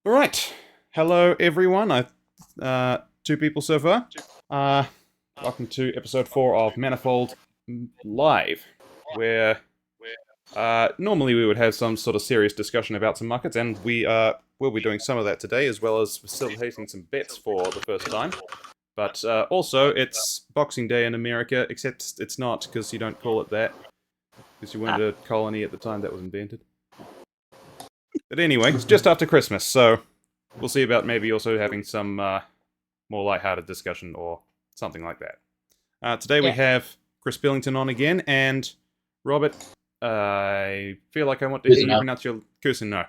All right. Hello, everyone. Two people so far. Uh, Welcome to episode 4 of Manifold Live, where normally we would have some sort of serious discussion about some markets, and we will be doing some of that today, as well as facilitating some bets for the first time. But also, it's Boxing Day in America, except it's not, because you don't call it that, because you weren't a colony at the time that was invented. But anyway, it's just after Christmas, so we'll see about maybe also having some more lighthearted discussion or something like that. Today we have Chris Billington on again, and Robert, I feel like I want to hear you pronounce your Cousineau.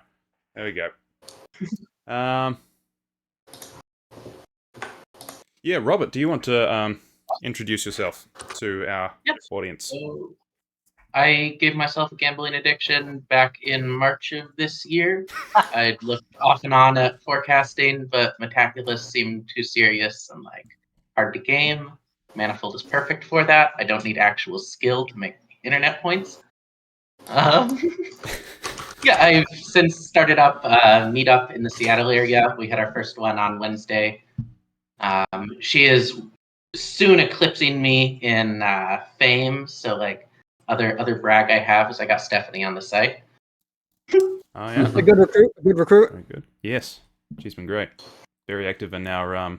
There we go. Yeah, Robert, do you want to introduce yourself to our audience? So, I gave myself a gambling addiction back in March of this year. I'd looked off and on at forecasting, but Metaculus seemed too serious and hard to game. Manifold is perfect for that. I don't need actual skill to make internet points. Yeah, I've since started up a meetup in the Seattle area. We had our first one on Wednesday. She is soon eclipsing me in fame, so other brag I have is I got Stephanie on the site. Oh yeah, a good recruit. Very good. Yes, she's been great. Very active in our oh,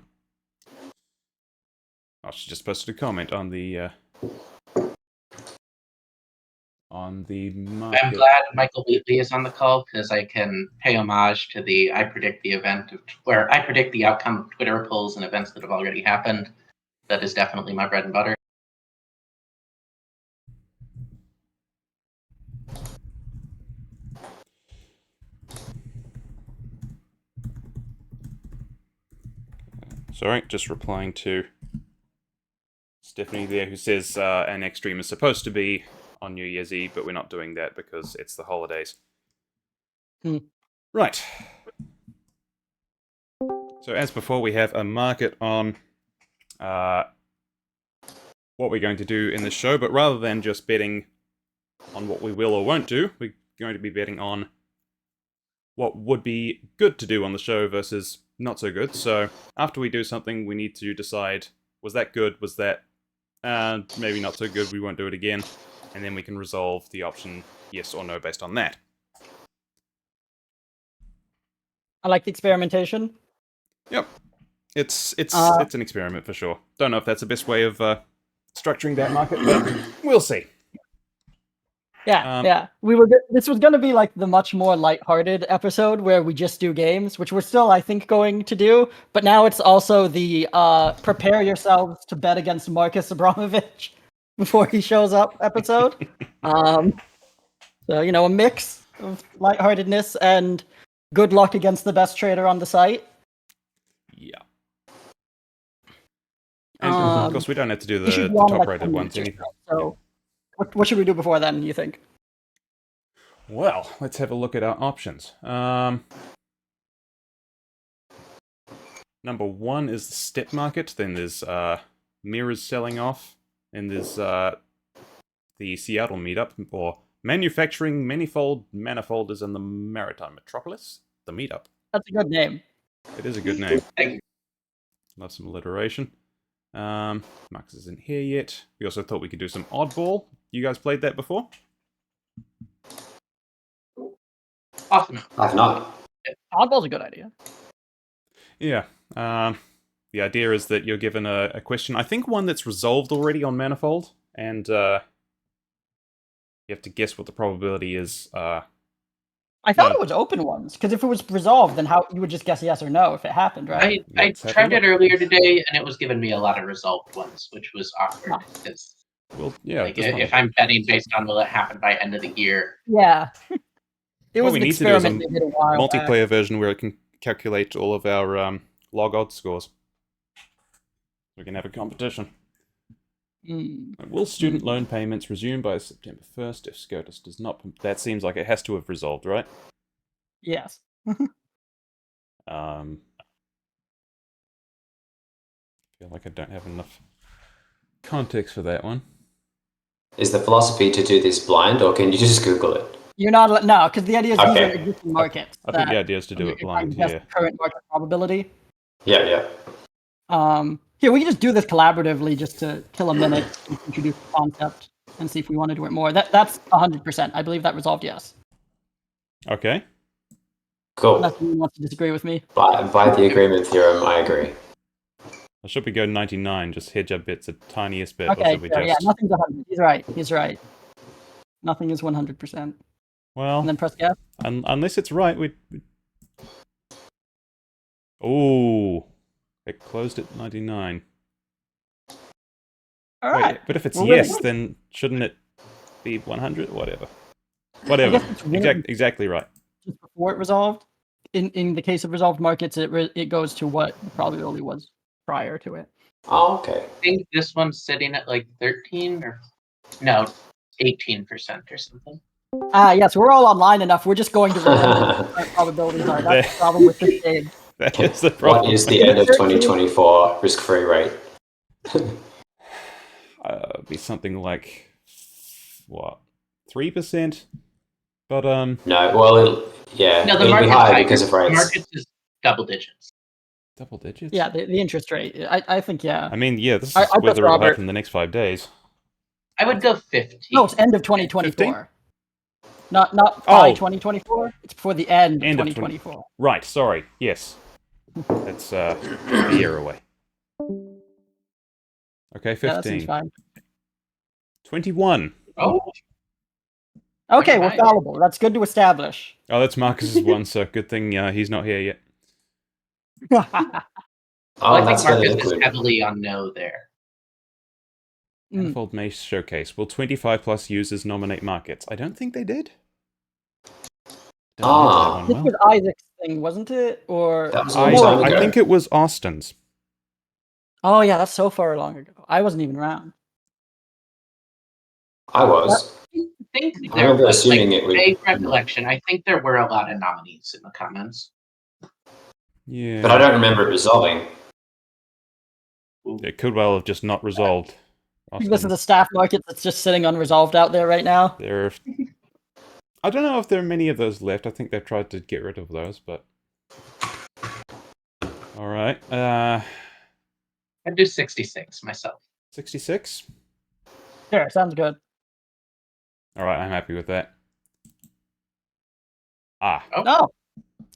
she just posted a comment on the market. I'm glad Michael Wheatley is on the call because I can pay homage to the I predict the event where I predict the outcome of Twitter polls and events that have already happened. That is definitely my bread and butter. Sorry, just replying to Stephanie there, who says our next stream is supposed to be on New Year's Eve, but we're not doing that because it's the holidays. Right. So as before, we have a market on what we're going to do in this show, but rather than just betting on what we will or won't do, we're going to be betting on what would be good to do on the show versus not so good. So after we do something, we need to decide, was that good? Was that maybe not so good? We won't do it again. And then we can resolve the option yes or no based on that. I like the experimentation. Yep. It's an experiment for sure. Don't know if that's the best way of structuring that market, but we'll see. Yeah. This was going to be like the much more lighthearted episode where we just do games, which we're still, I think, going to do. But now it's also the prepare yourselves to bet against Marcus Abramovitch before he shows up episode. So, a mix of lightheartedness and good luck against the best trader on the site. Yeah. And of course, we don't have to do the top-rated ones. So, what should we do before then, you think? Well, let's have a look at our options. Number one is the step market. Then there's mirrors selling off. And there's the Seattle meetup, or manufacturing Manifold is in the Maritime Metropolis. The meetup. That's a good name. It is a good name. Love some alliteration. Marcus isn't here yet. We also thought we could do some oddball. You guys played that before? Often. I've not. Oddball's a good idea. Yeah. The idea is that you're given a question, I think one that's resolved already on Manifold, and you have to guess what the probability is. I thought it was open ones, because if it was resolved, then how you would just guess yes or no if it happened, right? I tried it earlier today, and it was giving me a lot of resolved ones, which was awkward, because if I'm betting based on will it happen by end of the year. Yeah. It was what we need to do is a multiplayer version where it can calculate all of our log odds scores. We can have a competition. Will student loan payments resume by September 1st if SCOTUS does not? That seems like it has to have resolved, right? Yes. Feel like I don't have enough context for that one. Is the philosophy to do this blind, or can you just Google it? You're not no, because the idea is these Okay. are existing markets. I think the idea is to do it blind, Guess yeah. the current market probability. Yeah. Here, we can just do this collaboratively just to kill a minute, and introduce the concept, and see if we want to do it more. That's 100%. I believe that resolved yes. Okay. Cool. Unless anyone wants to disagree with me. By the agreement theorem, I agree. Or should we go 99, just hedge our bits a tiniest bit, or Okay, should we sure, just... yeah, nothing's 100. He's right. Nothing is 100%. Well, And then press yes. unless it's right, we... Oh, it closed at 99. All right. Wait, but if it's Well, yes, really? then shouldn't it be 100? Whatever. I Whatever. guess it's really Exactly right. just before it resolved. In the case of resolved markets, it goes to what the probability was prior to it. Oh, okay. I think this one's sitting at like 13 or no, 18% or something. Yes, we're all online enough. We're just going to remember what current probabilities are. That's the problem with this game. That is the problem. What is the end of 2024 risk-free rate? Be something like, what, 3%? But, No, well, yeah, No, the it'll be market's higher higher. because of The rates. market's is double digits. double digits? Yeah, the interest rate. I think, yeah. I mean, yeah, this is I put whether it'll Robert. happen in the next 5 days. I would go 15. No, it's end of 2024. 15? Not Oh. by 2024. It's before the end of End of 2024. Right, sorry, yes. That's a year away. Okay, Yeah, that 15. seems fine. 21. Oh, Okay, we're Nice. fallible. That's good to establish. Oh, that's Marcus's one, so good thing he's not here yet. Oh, I that's think fairly Marcus is liquid. heavily on no there. Manifold May Showcase. Will 25 plus users nominate markets? I don't think they did. Don't remember that one This well. was Isaac's thing, wasn't it? Or That was a I, long time I ago. think it was Austin's. oh yeah, that's so far long ago. I wasn't even around. I was. I think I there remember was, assuming like, it would- vague recollection. I think there were a lot of nominees in the comments. Yeah. But I don't remember it resolving. It could well have just not resolved. I think this is Austin. a staff market that's just sitting unresolved out there right now. There. I don't know if there are many of those left. I think they've tried to get rid of those, but. Alright. I'd do 66 myself. 66? Sure, sounds good. Alright, I'm happy with that. Ah, Oh,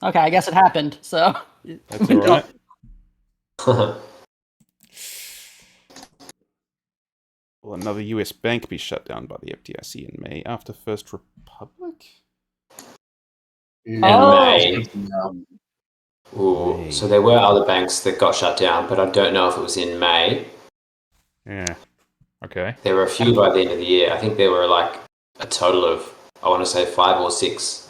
okay. I guess it happened. So that's we alright. Will another US bank be shut down by the FDIC in May after First Republic? May. No. Ooh, so there were other banks that got shut down, but I don't know if it was in May. Yeah. Okay. There were a few by the end of the year. I think there were like a total of, I want to say 5 or 6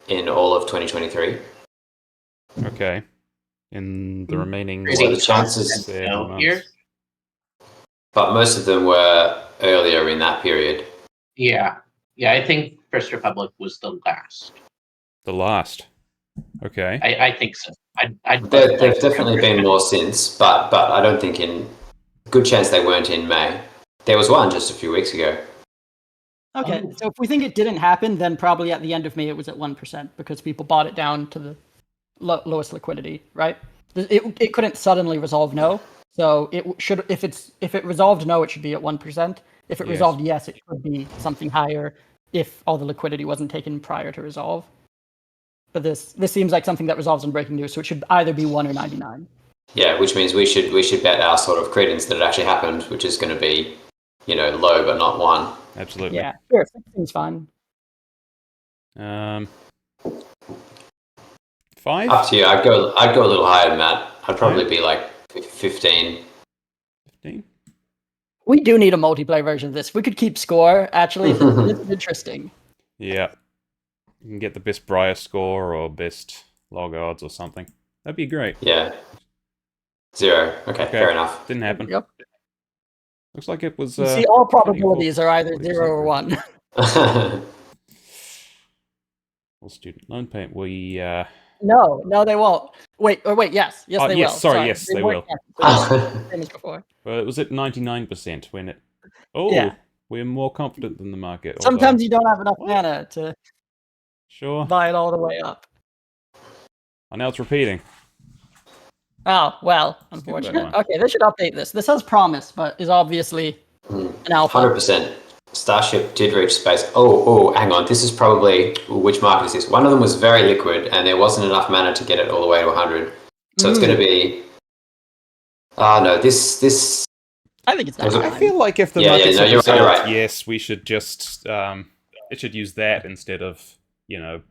in all of 2023. Okay. In the remaining Pretty the chances there, no months. here. But most of them were earlier in that period. Yeah. Yeah, I think First Republic was the last. The last. Okay. I think so. I'd There've like to definitely go been First more since, but I don't think good chance they weren't in May. There was one just a few weeks ago. okay. Oh. So if we think it didn't happen, then probably at the end of May it was at 1% because people bought it down to the lowest liquidity, right? It couldn't suddenly resolve no. So it should if it resolved no, it should be at 1%. If it Yes. resolved yes, it should be something higher if all the liquidity wasn't taken prior to resolve. But this seems like something that resolves on breaking news, so it should either be 1 or 99. Yeah, which means we should bet our sort of credence that it actually happened, which is going to be, low but not 1. Absolutely. Yeah, sure, 16's fine. 5? Up to you. I'd go a little higher than that. I'd probably be like 15. 15? We do need a multiplayer version of this. We could keep score, actually. This is interesting. Yeah. You can get the best Briar score or best log odds or something. That'd be great. Yeah. 0. Okay, fair enough. Didn't happen. Yep. Looks like it was. You see, all 24, probabilities are either 40% 0 or 1. Well, student loan payment. We. No, they won't. Wait, yes, Oh, they yes, will. sorry, yes, they won't will. cancel. Same as before. Well, it was at 99% when it. Oh. Yeah. We're more confident than the market. Sometimes you don't have enough mana to Sure. buy it all the way up. Oh, now it's repeating. Oh, well, Let's give it unfortunate. that one. Okay, they should update this. This has promise, but is obviously an alpha. 100%. Starship did reach space. Oh, hang on. This is probably... which market is this? One of them was very liquid, and there wasn't enough mana to get it all the way to 100. So it's going to be... no, this... I think it's that. I feel like if the Yeah, markets no, have you're resolved, right. yes, we should just... it should use that instead of, the-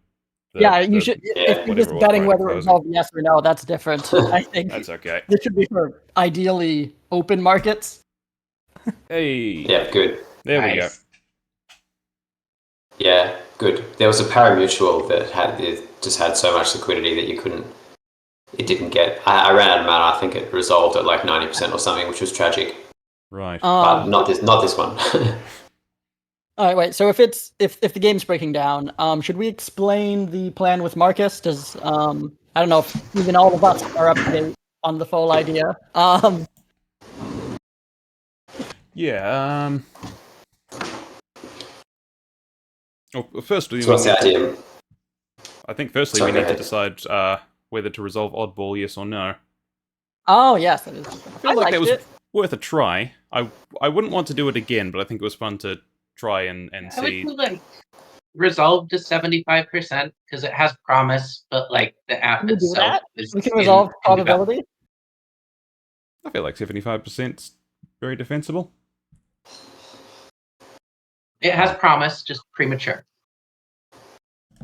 you should. If you're whatever just it was betting prior to whether closing. it's all yes or no, that's different. I think That's okay. this should be for ideally open markets. Hey. Yeah, good. There we go. Nice. Yeah, good. There was a pari-mutual that just had so much liquidity that you couldn't... It didn't get... I ran out of mana. I think it resolved at like 90% or something, which was tragic. Right. But not this one. All right, wait. So if the game's breaking down, should we explain the plan with Marcus? Does I don't know if even all of us are up to date on the full idea. Yeah. Well, firstly, So what's the idea? I think firstly Sorry, we go need to ahead. decide whether to resolve oddball, yes or no. Oh yes, that is. I feel like that was worth a try. I wouldn't want to do it again, but I think it was fun to try and I would see. do like resolve to 75% because it has promise, but like the app Can we do itself that? is We can resolve in probability. I feel like 75% very defensible. It has promise, just premature.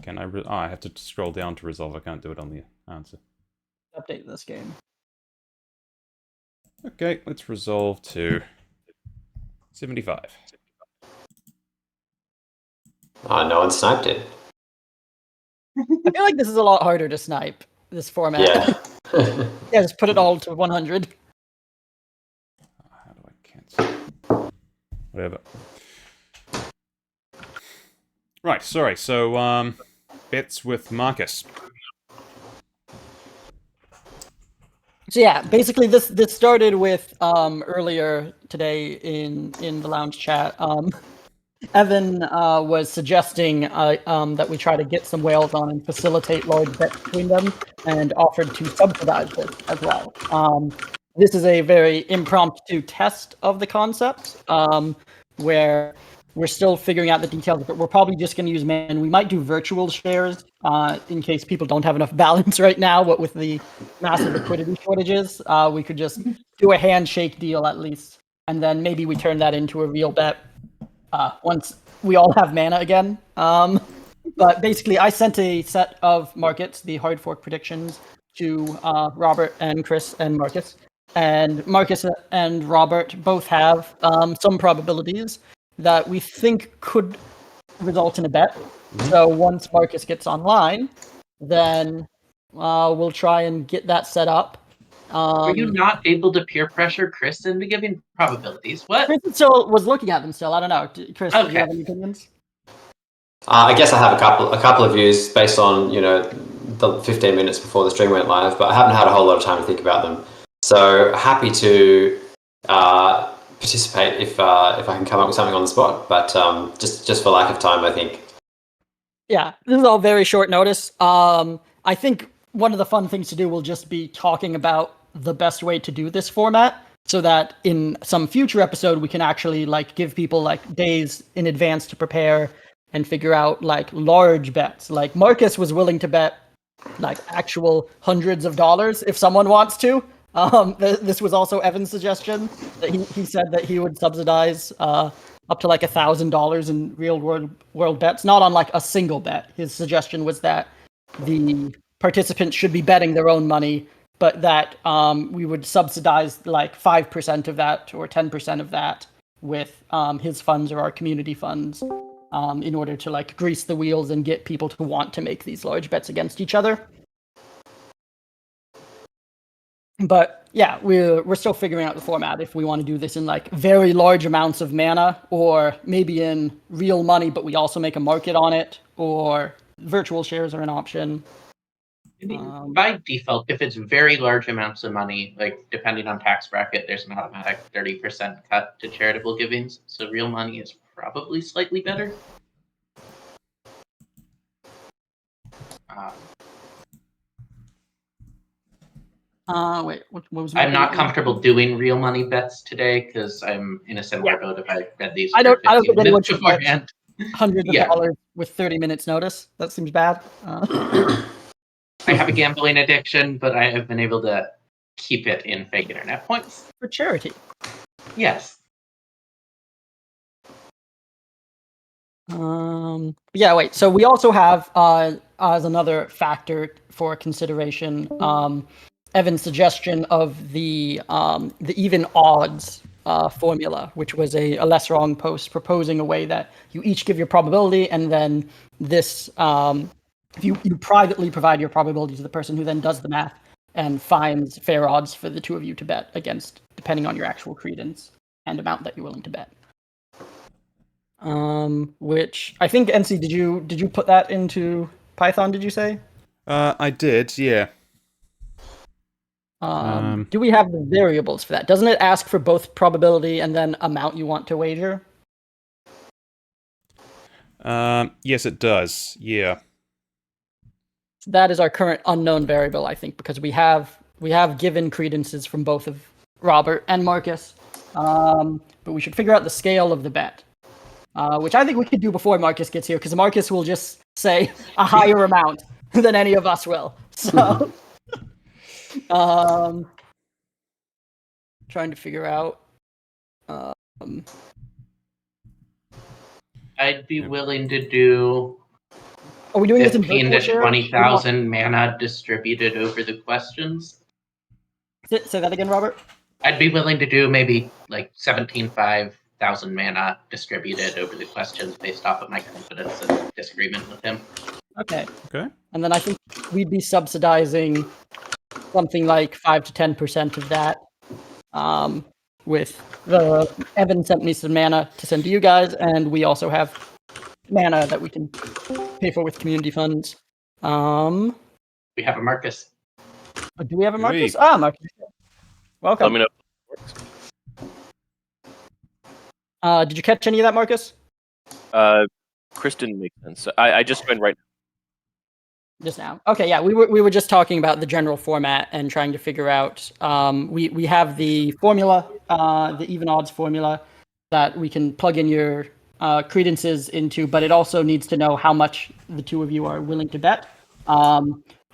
Can I? I have to scroll down to resolve. I can't do it on the answer. Update this game. Okay, let's resolve to 75. No one sniped it. I feel like this is a lot harder to snipe this format. Yeah. Yeah, just put it all to 100. How do I cancel? Whatever. Right, sorry. So, bets with Marcus. So yeah, basically this started with earlier today in the lounge chat. Evan was suggesting that we try to get some whales on and facilitate large bets between them, and offered to subsidize this as well. This is a very impromptu test of the concept, where we're still figuring out the details, but we're probably just going to use man. We might do virtual shares in case people don't have enough balance right now. What with the massive liquidity shortages, we could just do a handshake deal at least, and then maybe we turn that into a real bet once we all have mana again. But basically, I sent a set of markets, the hard fork predictions, to Robert and Chris and Marcus. And Marcus and Robert both have some probabilities that we think could result in a bet. So once Marcus gets online, then we'll try and get that set up. Were you not able to peer pressure Chris into giving probabilities? What? Chris still was looking at them still. I don't know. Chris, do Okay. you have any opinions? I guess I have a couple of views based on the 15 minutes before the stream went live, but I haven't had a whole lot of time to think about them. So happy to participate if I can come up with something on the spot, but just for lack of time, I think. Yeah, this is all very short notice. I think one of the fun things to do will just be talking about the best way to do this format, so that in some future episode we can actually give people days in advance to prepare and figure out large bets. Like Marcus was willing to bet actual hundreds of dollars if someone wants to. This was also Evan's suggestion that he said that he would subsidize up to $1,000 in real world bets, not on a single bet. His suggestion was that the participants should be betting their own money, but that we would subsidize 5% of that or 10% of that with his funds or our community funds in order to grease the wheels and get people to want to make these large bets against each other. But yeah, we're still figuring out the format, if we want to do this in very large amounts of mana, or maybe in real money, but we also make a market on it, or virtual shares are an option. By default, if it's very large amounts of money, depending on tax bracket, there's an automatic 30% cut to charitable givings. So real money is probably slightly better. Wait, what was? I'm not comfortable doing real money bets today because I'm in a similar boat if I read these I don't for 15 think anyone minutes should bet beforehand. hundreds of Yeah. dollars with 30 minutes notice. That seems bad. I have a gambling addiction, but I have been able to keep it in fake internet points. For charity. Yes. Yeah, wait. So we also have, as another factor for consideration, Evan's suggestion of the even odds formula, which was a less wrong post proposing a way that you each give your probability, and then this, if you privately provide your probability to the person who then does the math and finds fair odds for the two of you to bet against, depending on your actual credence and amount that you're willing to bet. Which I think, NC, did you put that into Python? Did you say? I did, yeah. Do we have the variables for that? Doesn't it ask for both probability and then amount you want to wager? Yes, it does. Yeah. That is our current unknown variable, I think, because we have given credences from both of Robert and Marcus, but we should figure out the scale of the bet. Which I think we could do before Marcus gets here, because Marcus will just say a higher amount than any of us will. So, trying to figure out. I'd be willing to do Are we doing this in 15 virtual to share? 20,000 mana distributed over the questions. Say that again, Robert. I'd be willing to do maybe like 17,500 mana distributed over the questions based off of my confidence and disagreement with him. Okay. Okay. And then I think we'd be subsidizing something like 5 to 10% of that. With Evan sent me some mana to send to you guys, and we also have mana that we can pay for with community funds. We have a Marcus. Do we have a Marcus? Oui. Marcus. Welcome. Let me know. Did you catch any of that, Marcus? Chris didn't make sense. I just went right. Just now. Okay, yeah, we were just talking about the general format and trying to figure out. We have the formula, the even odds formula, that we can plug in your credences into, but it also needs to know how much the two of you are willing to bet.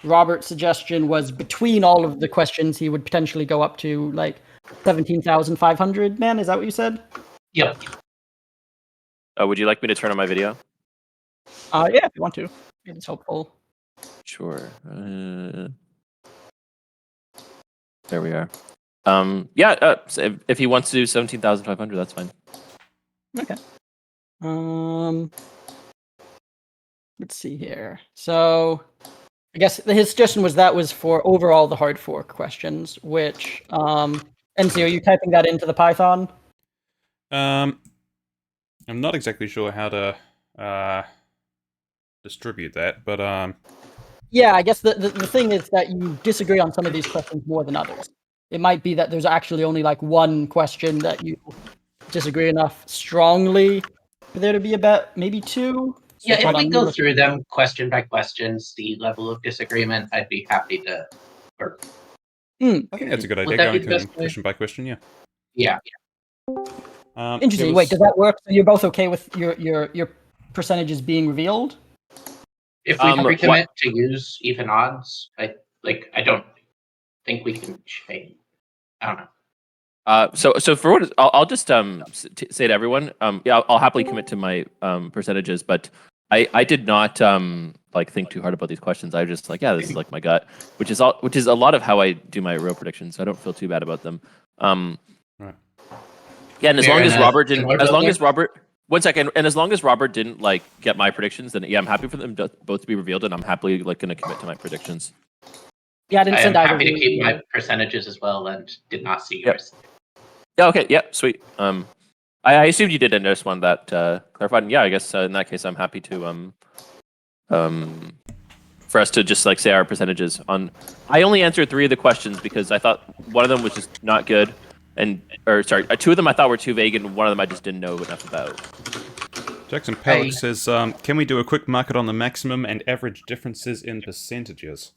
Robert's suggestion was between all of the questions, he would potentially go up to like 17,500. Man, is that what you said? Yep. Would you like me to turn on my video? Yeah, if you want to. It's helpful. Sure. There we are. Yeah. So if he wants to do 17,500, that's fine. Okay. Let's see here. So, I guess his suggestion was for overall the hard fork questions, which, NC, are you typing that into the Python? I'm not exactly sure how to distribute that, but Yeah, I guess the thing is that you disagree on some of these questions more than others. It might be that there's actually only like one question that you disagree enough strongly for there to be a bet, maybe two. Yeah, if we go through them question by question, see level of disagreement, I'd be happy to. I think that's a good idea, Would that going be the best through way? question by question, yeah. Yeah. Interesting. there Wait, was- does that work? So you're both okay with your percentages being revealed? If we What- recommit to use even odds, I don't think we can change. I don't know. So for what I'll just say to everyone, yeah, I'll happily commit to my percentages, but I did not think too hard about these questions. I was just like, yeah, this is like my gut, which is a lot of how I do my real predictions. So I don't feel too bad about them. Right. Yeah, and as Fair long as enough. Robert didn't, Similar as long build as Robert, 1 second, and as long as Robert didn't get my predictions, then yeah, I'm happy for them both to be revealed, and I'm happily going to commit to my predictions. Yeah, I didn't I am send either. happy to of keep you. my percentages as well, and did not see Yep. yours. Yeah. Okay. Yeah. Sweet. I assumed you did, and just one that clarified. And yeah, I guess in that case, I'm happy to for us to just say our percentages on. I only answered 3 of the questions because I thought one of them was just not good, two of them I thought were too vague, and one of them I just didn't know enough about. Jackson Pellick says, can we do a quick market on the maximum and average differences in percentages?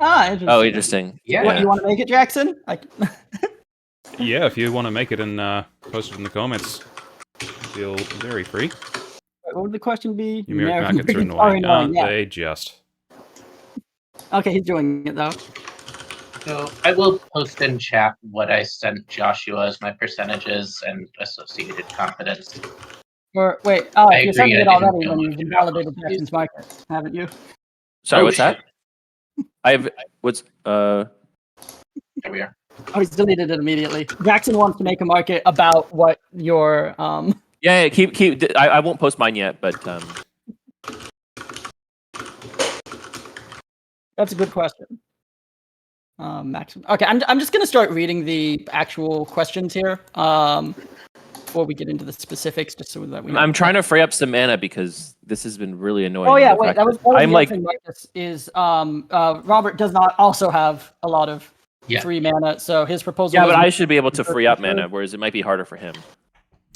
Interesting. Oh, interesting. Yeah. What, you want to make it, Jackson? Yeah, if you want to make it and post it in the comments, feel very free. What would the question be? Numeric markets are annoying, aren't they just? Okay, he's doing it though. So I will post in chat what I sent Joshua as my percentages and associated confidence. Or wait, I if you're agree, sending I it didn't already, know then much you've about invalidated these. Jackson's market, haven't you? Sorry, Oh, what's that? I have what's There we are. Oh, he's deleted it immediately. Jackson wants to make a market about what your yeah, keep. I won't post mine yet, but That's a good question. Maximum. Okay, I'm just gonna start reading the actual questions here. Before we get into the specifics, just so that we. I'm trying to free up some mana because this has been really annoying. Oh yeah, the wait. fact That was I'm the like, other thing, Marcus, is Robert does not also have a lot of Yeah. free mana, so his proposal. yeah, was but I should be able to free up Sure. mana, whereas it might be harder for him.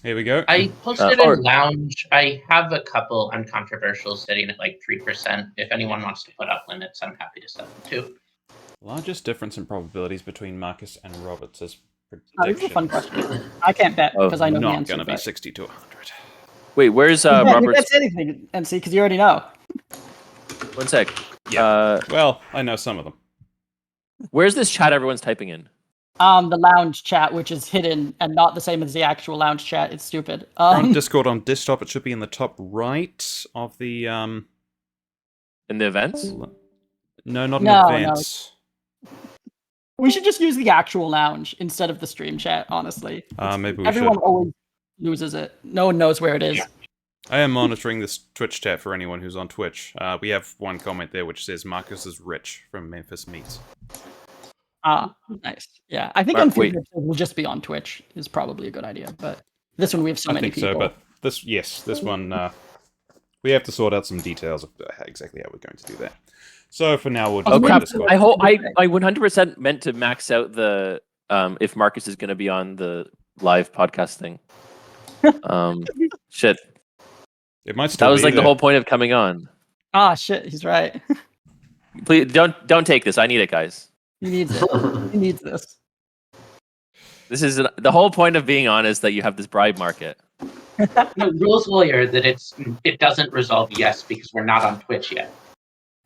Here we go. I posted or- in Lounge. I have a couple uncontroversial sitting at like 3%. If anyone wants to put up limits, I'm happy to set them too. Largest difference in probabilities between Marcus and Roberts' This is prediction. a fun question. I can't bet Oh, because I know the Not answer. gonna be but- 60 to 100. Wait, where's You can't Robert's? say anything, MC, because you already know. One sec. Yeah. Well, I know some of them. Where's this chat everyone's typing in? The lounge chat, which is hidden and not the same as the actual lounge chat. It's stupid. On Discord on desktop, it should be in the top right of the In the events? No, not in No, no. advance. We should just use the actual lounge instead of the stream chat. Honestly, Maybe we everyone should. always loses it. No one knows where it is. Yeah. I am monitoring this Twitch chat for anyone who's on Twitch. We have one comment there which says Marcus is rich from Memphis Meats. Nice. Yeah, I think Wait. Unfiltered episodes will just be on Twitch. Is probably a good idea. But this one we have so I many think people. so, but this one, we have to sort out some details of exactly how we're going to do that. So for now, we'll just Oh go crap! Discord. I hope I 100% meant to max out the if Marcus is going to be on the live podcast thing. Shit. It might still That was be like the there. whole point of coming on. Shit, he's right. Please don't take this. I need it, guys. He needs it. He needs this. This is the whole point of being on is that you have this bribe market. No, rules lawyer that it doesn't resolve yes because we're not on Twitch yet.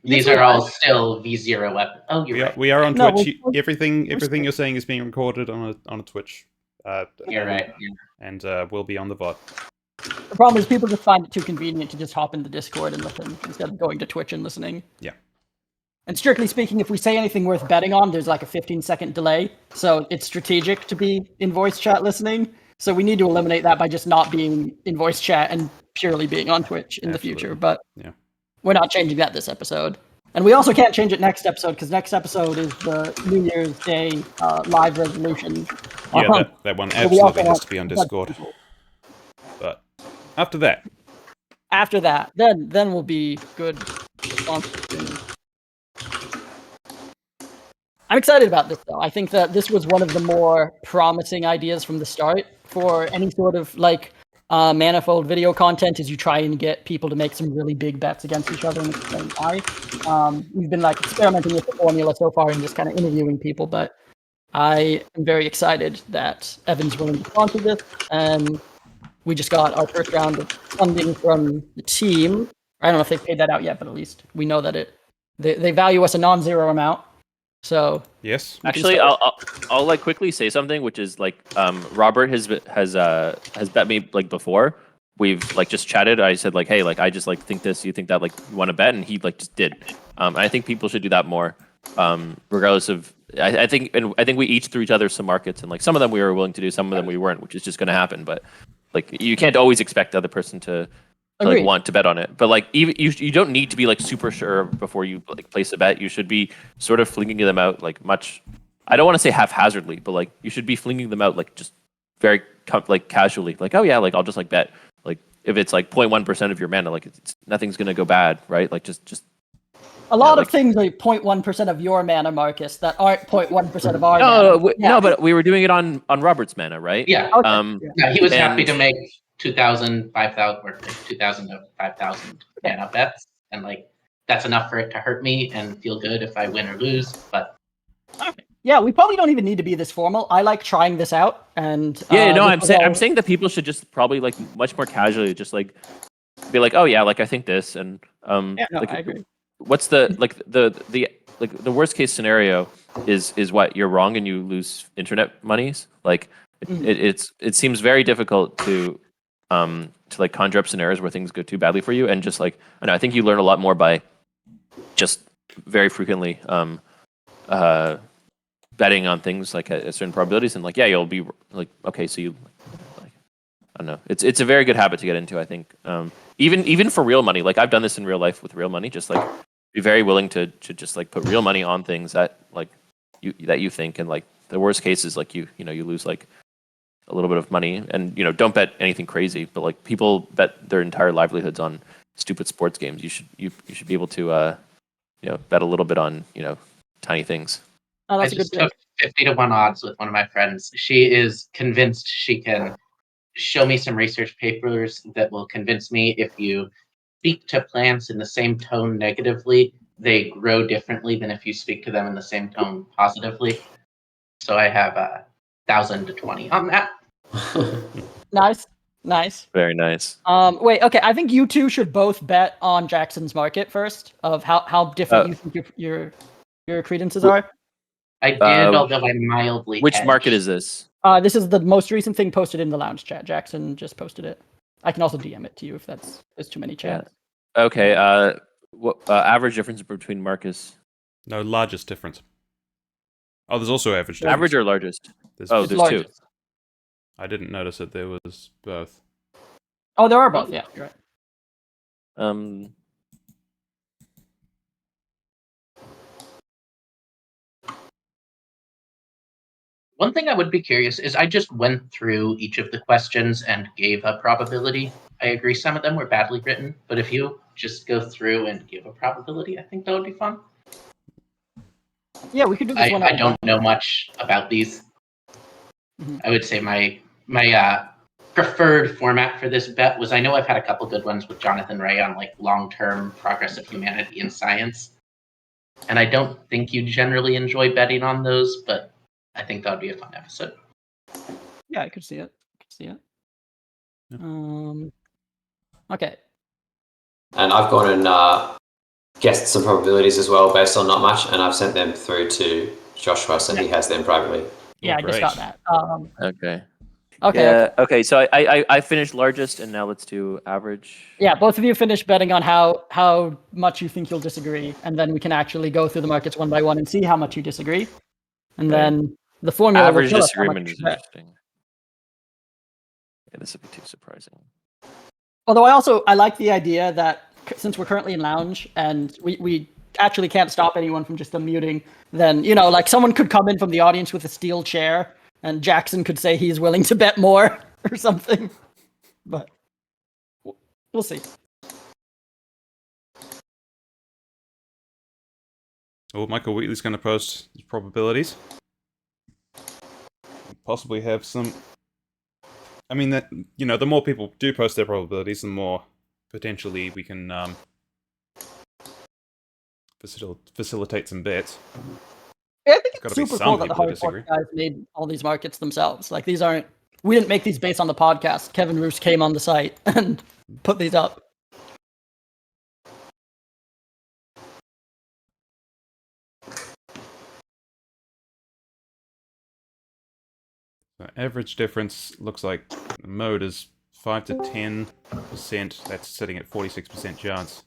These are all still V0 weapons. Oh, you're right. We are on No, Twitch. Everything you're saying is being recorded on a Twitch. You're right. Yeah. And we'll be on the VOD. The problem is people just find it too convenient to just hop into Discord and listen instead of going to Twitch and listening. Yeah. And strictly speaking, if we say anything worth betting on, there's like a 15-second delay. So it's strategic to be in voice chat listening. So we need to eliminate that by just not being in voice chat and purely being on Twitch in the future. But Yeah. we're not changing that this episode. And we also can't change it next episode because next episode is the New Year's Day live resolution. Yeah, that one So we also absolutely has want to be on a bunch of Discord. people. But after that, After that, then we'll be good. I'm excited about this though. I think that this was one of the more promising ideas from the start for any sort of like manifold video content. Is you try and get people to make some really big bets against each other in the same time. We've been like experimenting with the formula so far and just kind of interviewing people, but I am very excited that Evan's willing to sponsor this, and we just got our first round of funding from the team. I don't know if they've paid that out yet, but at least we know that they value us a non-zero amount. So yes. Actually, I'll like quickly say something, which is like Robert has bet me like before. We've like just chatted. I said like, hey, like I just like think this, you think that, like you want to bet, and he like just did. I think people should do that more, regardless of. I think we each threw each other some markets, and like some of them we were willing to do, some of them we weren't, which is just going to happen. But like you can't always expect the other person to like want to bet on it. But like even you don't need to be like super sure before you like place a bet. You should be sort of flinging them out like much. I don't want to say haphazardly, but like you should be flinging them out like just very like casually. Like, oh yeah, like I'll just like bet. Like if it's like 0.1% of your mana, like it's nothing's gonna go bad, right? Like just. a lot of things like 0.1% of your mana, Marcus, that aren't 0.1% of our mana. No, but we were doing it on Robert's mana, right? Yeah. Okay. Yeah, he was And- happy to make 2,000, 5,000, or like 2,000 to 5,000 mana bets, and like that's enough for it to hurt me and feel good if I win or lose. But Yeah, we probably don't even need to be this formal. I like trying this out, and Yeah, no, this was all- I'm saying that people should just probably like much more casually just like be like, oh yeah, like I think this, and Yeah, no, like I agree. what's the worst case scenario is what you're wrong and you lose internet monies. Like it seems very difficult to like conjure up scenarios where things go too badly for you, and just like I think you learn a lot more by just very frequently betting on things like at certain probabilities, and like you'll be like, okay, so you like, I don't know, it's a very good habit to get into, I think. Even for real money, like I've done this in real life with real money, just like be very willing to just like put real money on things that like you think, and like the worst case is like you lose like a little bit of money, and don't bet anything crazy, but like people bet their entire livelihoods on stupid sports games. You should be able to bet a little bit on tiny things. Oh, I that's a good just took 50 to 1 odds with one of my friends. She is convinced she can show me some research papers that will convince me if you speak to plants in the same tone negatively, they grow differently than if you speak to them in the same tone positively. So I have 1,000 to 20 on that. Nice. Very nice. Wait, okay. I think you two should both bet on Jackson's market first, of how different you think your credences are. I did, although I mildly Which hedged. market is this? This is the most recent thing posted in the lounge chat. Jackson just posted it. I can also DM it to you if there's too many chats. Okay. What average difference between Marcus? No, largest difference. Oh, there's also average difference. Average or largest? There's Oh, It's there's largest. two. I didn't notice that there was both. Oh, there are both. Yeah, you're right. One thing I would be curious is I just went through each of the questions and gave a probability. I agree some of them were badly written, but if you just go through and give a probability, I think that would be fun. Yeah, we could do this one. I don't know much about these. I would say my preferred format for this bet was, I know I've had a couple good ones with Jonathan Ray on like long-term progress of humanity in science, and I don't think you generally enjoy betting on those, but I think that would be a fun episode. Yeah, I could see it. Yeah. Okay. And I've gone and guessed some probabilities as well based on not much, and I've sent them through to Joshua, so he has them privately. Yeah, I just great. got that. Okay. Okay. Yeah. Okay. So I finished largest, and now let's do average. Yeah, both of you finish betting on how much you think you'll disagree, and then we can actually go through the markets one by one and see how much you disagree, and then the formula Average will tell us how much disagreement you is bet. interesting. Yeah, this would be too surprising. Although I like the idea that since we're currently in lounge and we actually can't stop anyone from just unmuting, then like someone could come in from the audience with a steel chair, and Jackson could say he's willing to bet more or something. But we'll see. Oh, Michael Wheatley's going to post his probabilities. Possibly have some. I mean, that the more people do post their probabilities, the more potentially we can facilitate some bets. Yeah, I think Gotta it's be super some cool that the people who hardcore disagree. guys made all these markets themselves. Like we didn't make these based on the podcast. Kevin Roos came on the site and put these up. The average difference looks like the mode is 5 to 10%. That's sitting at 46% chance.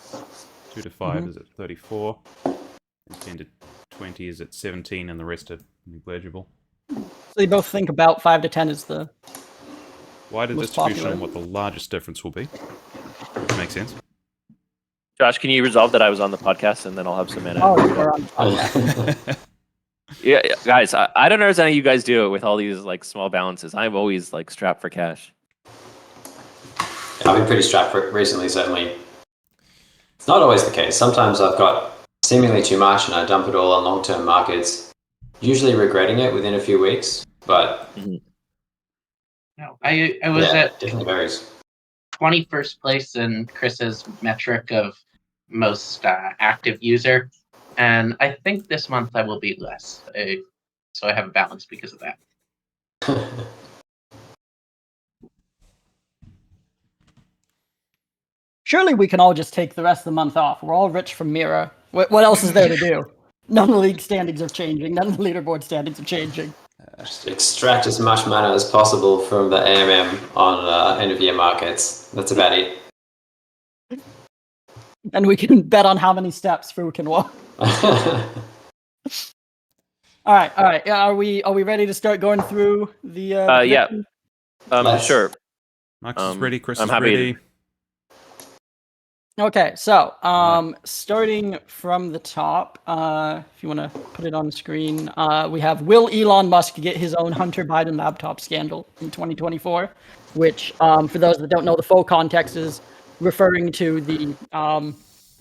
2 to 5 is at 34. And 10 to 20 is at 17, and the rest are negligible. So they both think about 5 to 10 is the Wider most distribution popular. on what the largest difference will be. Makes sense. Josh, can you resolve that I was on the podcast, and then I'll have some mana? Oh, you are on podcast. Yeah, guys, I don't understand how you guys do it with all these like small balances. I'm always like strapped for cash. I've been pretty strapped for recently, certainly. It's not always the case. Sometimes I've got seemingly too much and I dump it all on long-term markets, usually regretting it within a few weeks, but No, I was yeah, at definitely varies. 21st place in Chris's metric of most active user, and I think this month I will be less. So I have a balance because of that. Surely we can all just take the rest of the month off. We're all rich from Mira. What else is there to do? None of the league standings are changing. None of the leaderboard standings are changing. Just extract as much mana as possible from the AMM on end of year markets. That's about it. And we can bet on how many steps Fu can walk. All right. Yeah, are we ready to start going through the yeah. predictions? Sure. Max is ready. Chris I'm is happy ready. Okay, so starting from the top, if you want to put it on the screen, we have, will Elon Musk get his own Hunter Biden laptop scandal in 2024? Which, for those that don't know, the full context is referring to the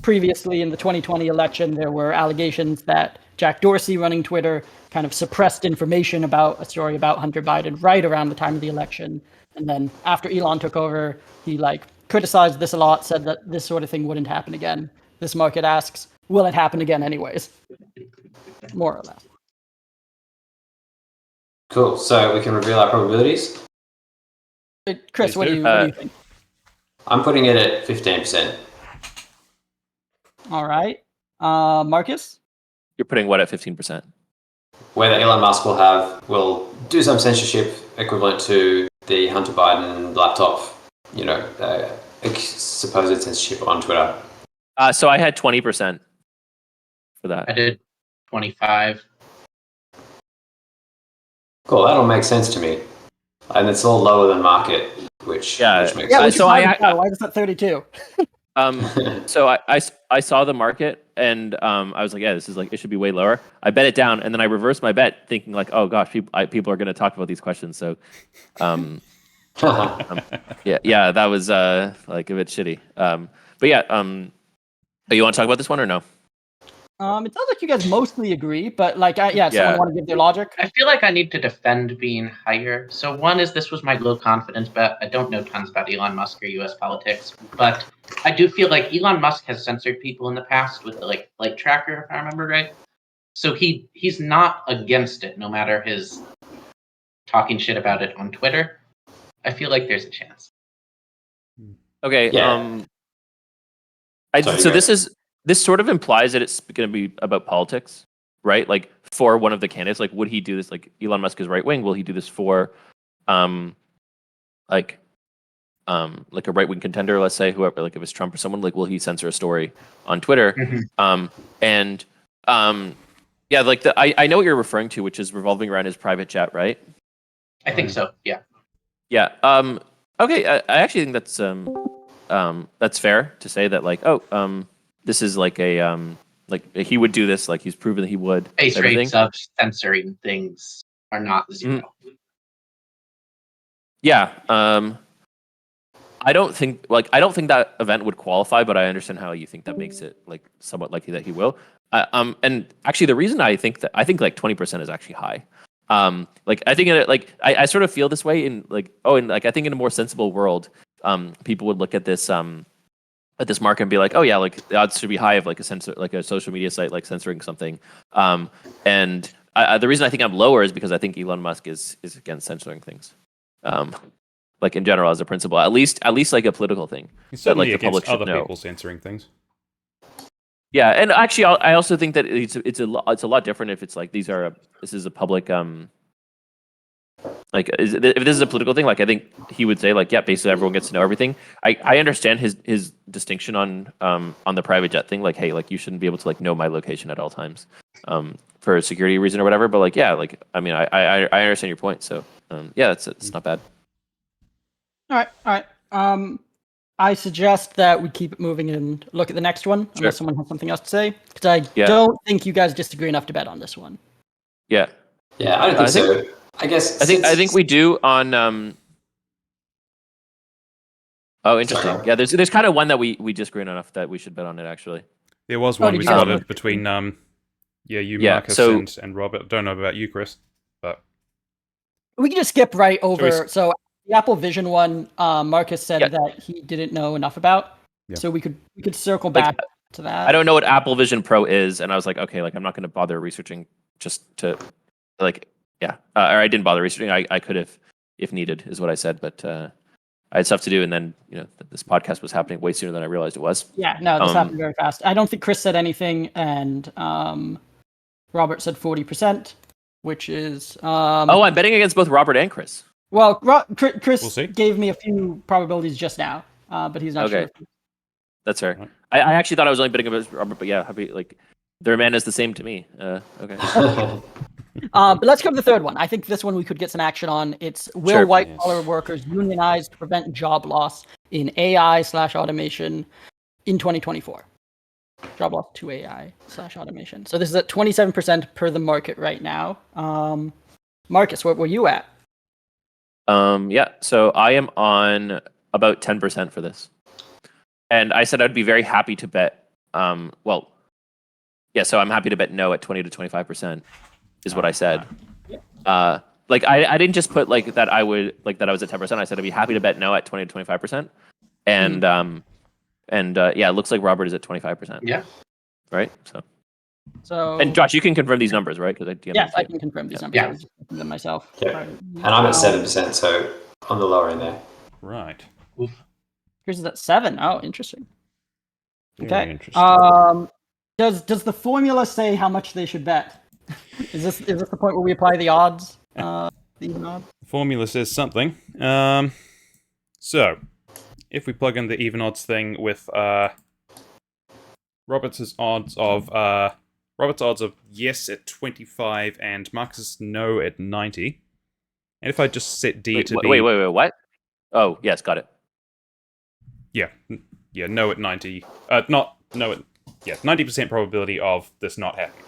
previously in the 2020 election, there were allegations that Jack Dorsey, running Twitter, kind of suppressed information about a story about Hunter Biden right around the time of the election. And then after Elon took over, he criticized this a lot, said that this sort of thing wouldn't happen again. This market asks, will it happen again anyways? More or less. Cool. So we can reveal our probabilities. Chris, Please what do you think? I'm putting it at 15%. All right. Marcus? You're putting what at 15%? Whether Elon Musk will do some censorship equivalent to the Hunter Biden laptop, supposed censorship on Twitter. So I had 20% for that. I did 25. Cool, that'll make sense to me. And it's all lower than market, which makes sense. So why is that 32? So I saw the market and I was like, yeah, this is it should be way lower. I bet it down and then I reversed my bet, thinking oh gosh, people are going to talk about these questions. So, yeah, that was a bit shitty. But yeah, you want to talk about this one or no? It sounds like you guys mostly agree, but someone want to give their logic? I feel like I need to defend being higher. So one is, this was my low confidence bet. I don't know tons about Elon Musk or US politics, but I do feel like Elon Musk has censored people in the past with the flight tracker, if I remember right. So he's not against it, no matter his talking shit about it on Twitter. I feel like there's a chance. Okay. Yeah. This sort of implies that it's going to be about politics, right? For one of the candidates, would he do this? Elon Musk is right wing. Will he do this for, a right wing contender? Let's say whoever, if it's Trump or someone. Will he censor a story on Twitter? Mm-hmm. I know what you're referring to, which is revolving around his private jet, right? I think so. Yeah. Yeah. Okay. I actually think that's fair to say that this is he would do this, he's proven that he would. Base rates of censoring things are not zero. Yeah. I don't think that event would qualify, but I understand how you think that makes it somewhat likely that he will. And actually the reason I think 20% is actually high. I think I sort of feel this way I think in a more sensible world, people would look at this market and be like, oh yeah, the odds should be high of a social media site censoring something. And the reason I think I'm lower is because I think Elon Musk is against censoring things. In general as a principle, at least a political thing. He's certainly the against public should other know. people censoring things. Yeah, and actually, I also think that it's a lot different if it's this is a public if this is a political thing. I think he would say yeah, basically everyone gets to know everything. I understand his distinction on the private jet thing. Hey, you shouldn't be able to know my location at all times, for a security reason or whatever. But I mean, I understand your point. So yeah, it's not bad. All right. I suggest that we keep it moving and look at the next one, unless someone has something else to say, because I don't think you guys disagree enough to bet on this one. Yeah. Yeah, I don't think so. I think we do on. Oh, interesting. Sorry. Yeah, there's kind of one that we disagree on enough that we should bet on it. Actually, There was one did we you guys spotted look? between you, Yeah, Marcus, and Robert. Don't know about you, Chris, but We can just skip right over. So the Apple Vision one, Marcus said Yeah. that he didn't know enough about. Yeah. So we could circle Like, back to that. I don't know what Apple Vision Pro is, and I was like, okay, like I'm not going to bother researching just to, like, yeah, or I didn't bother researching. I could have, if needed, is what I said, but I had stuff to do, and then this podcast was happening way sooner than I realized it was. Yeah, no, this happened very fast. I don't think Chris said anything, and Robert said 40%, which is Oh, I'm betting against both Robert and Chris. well, Chris We'll see. gave me a few probabilities just now, but he's not Okay. sure. That's fair. Right. I actually thought I was only betting against Robert, but yeah, like their man is the same to me. Okay. But let's go to the third one. I think this one we could get some action on. It's will Sure. white-collar workers unionize to prevent job loss in AI/automation in 2024? Job loss to AI/automation. So this is at 27% per the market right now. Marcus, what were you at? Yeah. So I am on about 10% for this, and I said I'd be very happy to bet. Well, yeah. So I'm happy to bet no at 20 to 25%. Is what I said. Like I didn't just put like that I would like that I was at 10%. I said I'd be happy to bet no at 20 to 25%. And yeah, it looks like Robert is at 25%. Yeah. Right. So And Josh, you can confirm these numbers, right? Because yes, I can confirm these numbers. Yeah. I was just looking at them myself. Yeah. And I'm at 7%, so on the lower end there. Right. Chris is at 7. Oh, interesting. Very Okay. interesting. Does the formula say how much they should bet? Is this the point where we apply the odds? The even odds? The formula says something. So, if we plug in the even odds thing with Robert's odds of yes at 25 and Marcus' no at 90, and if I just set D to be wait, what? Oh, yes, got it. yeah, no at 90, not no at 90% probability of this not happening.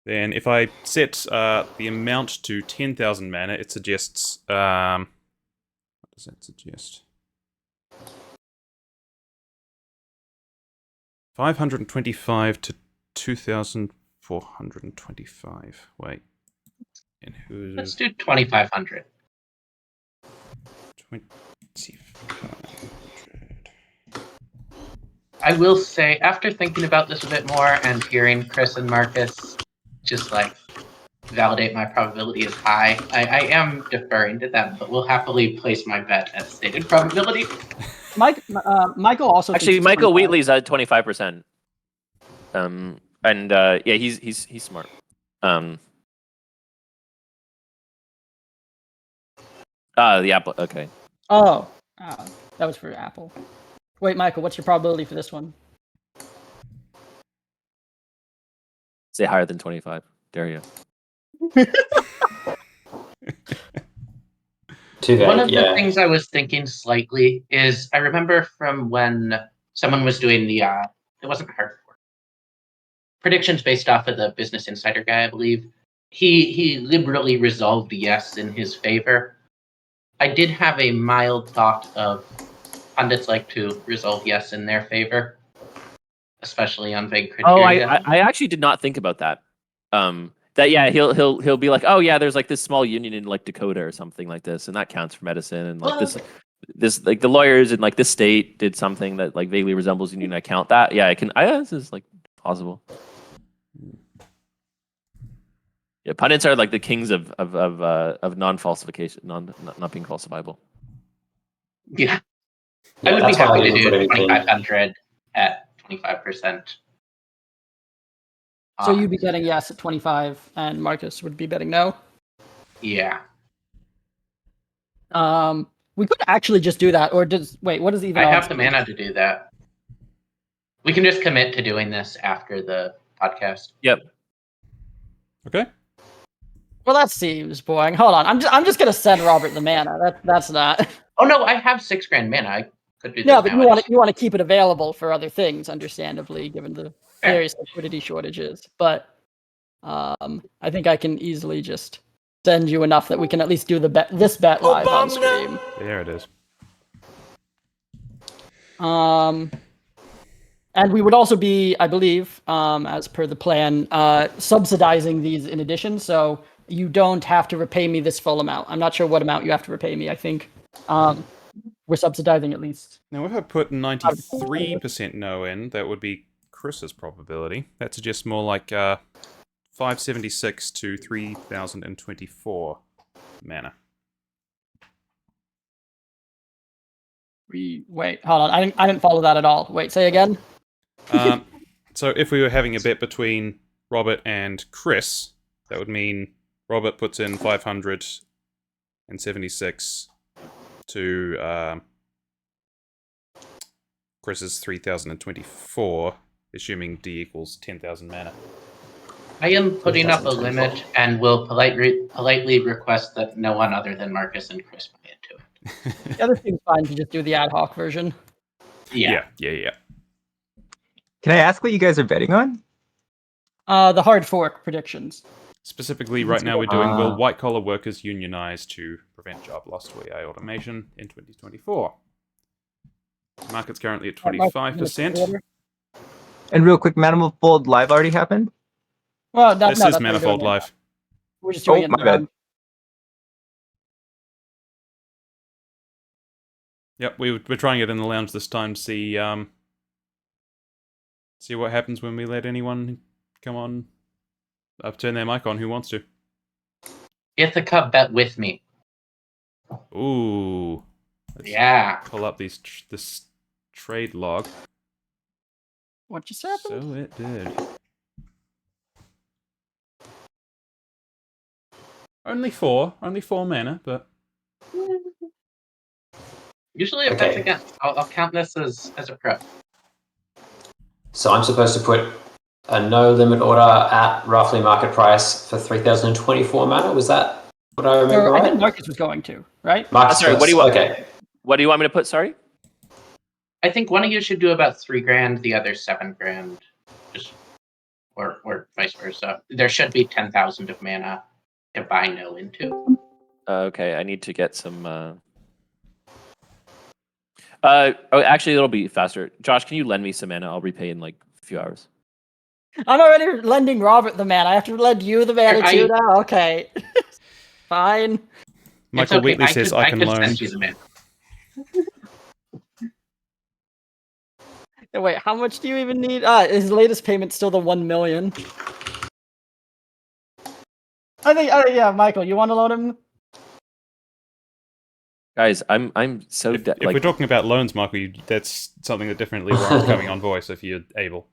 Then if I set the amount to 10,000 mana, it suggests... what does that suggest? 525 to 2,425. Wait. And who's... Let's do 2,500. 2,500. I will say, after thinking about this a bit more and hearing Chris and Marcus just like validate my probability is high, I am deferring to them, but will happily place my bet at stated probability. Michael also Actually, thinks Michael 25. Wheatley's at 25%. And yeah, he's smart. The Apple. Okay. Oh, that was for Apple. Wait, Michael, what's your probability for this one? Say higher than 25. Dare you? Too vague, One of the yeah. things I was thinking slightly is I remember from when someone was doing the it wasn't hard predictions based off of the Business Insider guy, I believe. He liberally resolved yes in his favor. I did have a mild thought of pundits like to resolve yes in their favor, especially on vague criteria. Oh, I actually did not think about that. That yeah, he'll be like, oh yeah, there's like this small union in like Dakota or something like this, and that counts for medicine, and like this like the lawyers in like this state did something that like vaguely resembles union. I count that. Yeah, this is like possible. Yeah, pundits are like the kings of non-falsification, not being falsifiable. Yeah. Yeah, I would be that's why I happy to didn't do put anything. 2,500 at 25%. So you'd be betting yes at 25, and Marcus would be betting no. Yeah. We could actually just do that, or what does even? I odds have the mean? mana to do that. We can just commit to doing this after the podcast. Yep. Okay. Well, that seems boring. Hold on, I'm just gonna send Robert the mana. That's not. Oh no, I have 6 grand mana. I could do this No, but now. you want to keep it available for other things, understandably, given the various liquidity shortages. But I think I can easily just send you enough that we can at least do this bet live on stream. There it is. And we would also be, I believe, as per the plan, subsidizing these in addition. So you don't have to repay me this full amount. I'm not sure what amount you have to repay me. I think we're subsidizing at least. Now, if I put 93% no in, that would be Chris's probability. That suggests more like 576 to 3024 mana. Wait, hold on. I didn't follow that at all. Wait, say again. So if we were having a bet between Robert and Chris, that would mean Robert puts in 576 to Chris's 3024, assuming D equals 10,000 mana. I am putting up a limit and will politely request that no one other than Marcus and Chris buy into it. The other thing's fine to just do the ad hoc version. Yeah. Yeah. Can I ask what you guys are betting on? The hard fork predictions. Specifically, right now we're doing will white-collar workers unionize to prevent job loss to AI automation in 2024? Market's currently at 25%. And real quick, Manifold Live already happened? Well, This is Manifold Live. We're just doing it in my the bad. round. Yep, we're trying it in the lounge this time to see what happens when we let anyone come on, turn their mic on who wants to. Ithaca bet with me. Ooh. Let's Yeah. pull up this trade log. What just happened? So it did. Only four mana, but Usually it bets against. I'll count this as a pro. So I'm supposed to put a no limit order at roughly market price for 3024 mana. Was that what I remember? I Right? think Marcus was going to, right? Marcus Sorry, what first. do you want? Okay. What do you want me to put? Sorry. I think one of you should do about $3,000, the other $7,000, just or vice versa. There should be 10,000 of mana to buy no into. Okay, I need to get some. Actually, it'll be faster. Josh, can you lend me some mana? I'll repay in like a few hours. I'm already lending Robert the man. I have to lend you the mana too now? Okay. Fine. Michael okay. Wheatley says I can loan. Send you the mana. Wait, how much do you even need? His latest payment's still the 1 million. I think, yeah, Michael, you want to loan him? Guys, I'm so If we're talking about loans, Michael, that's something that definitely warrants coming on voice if you're able.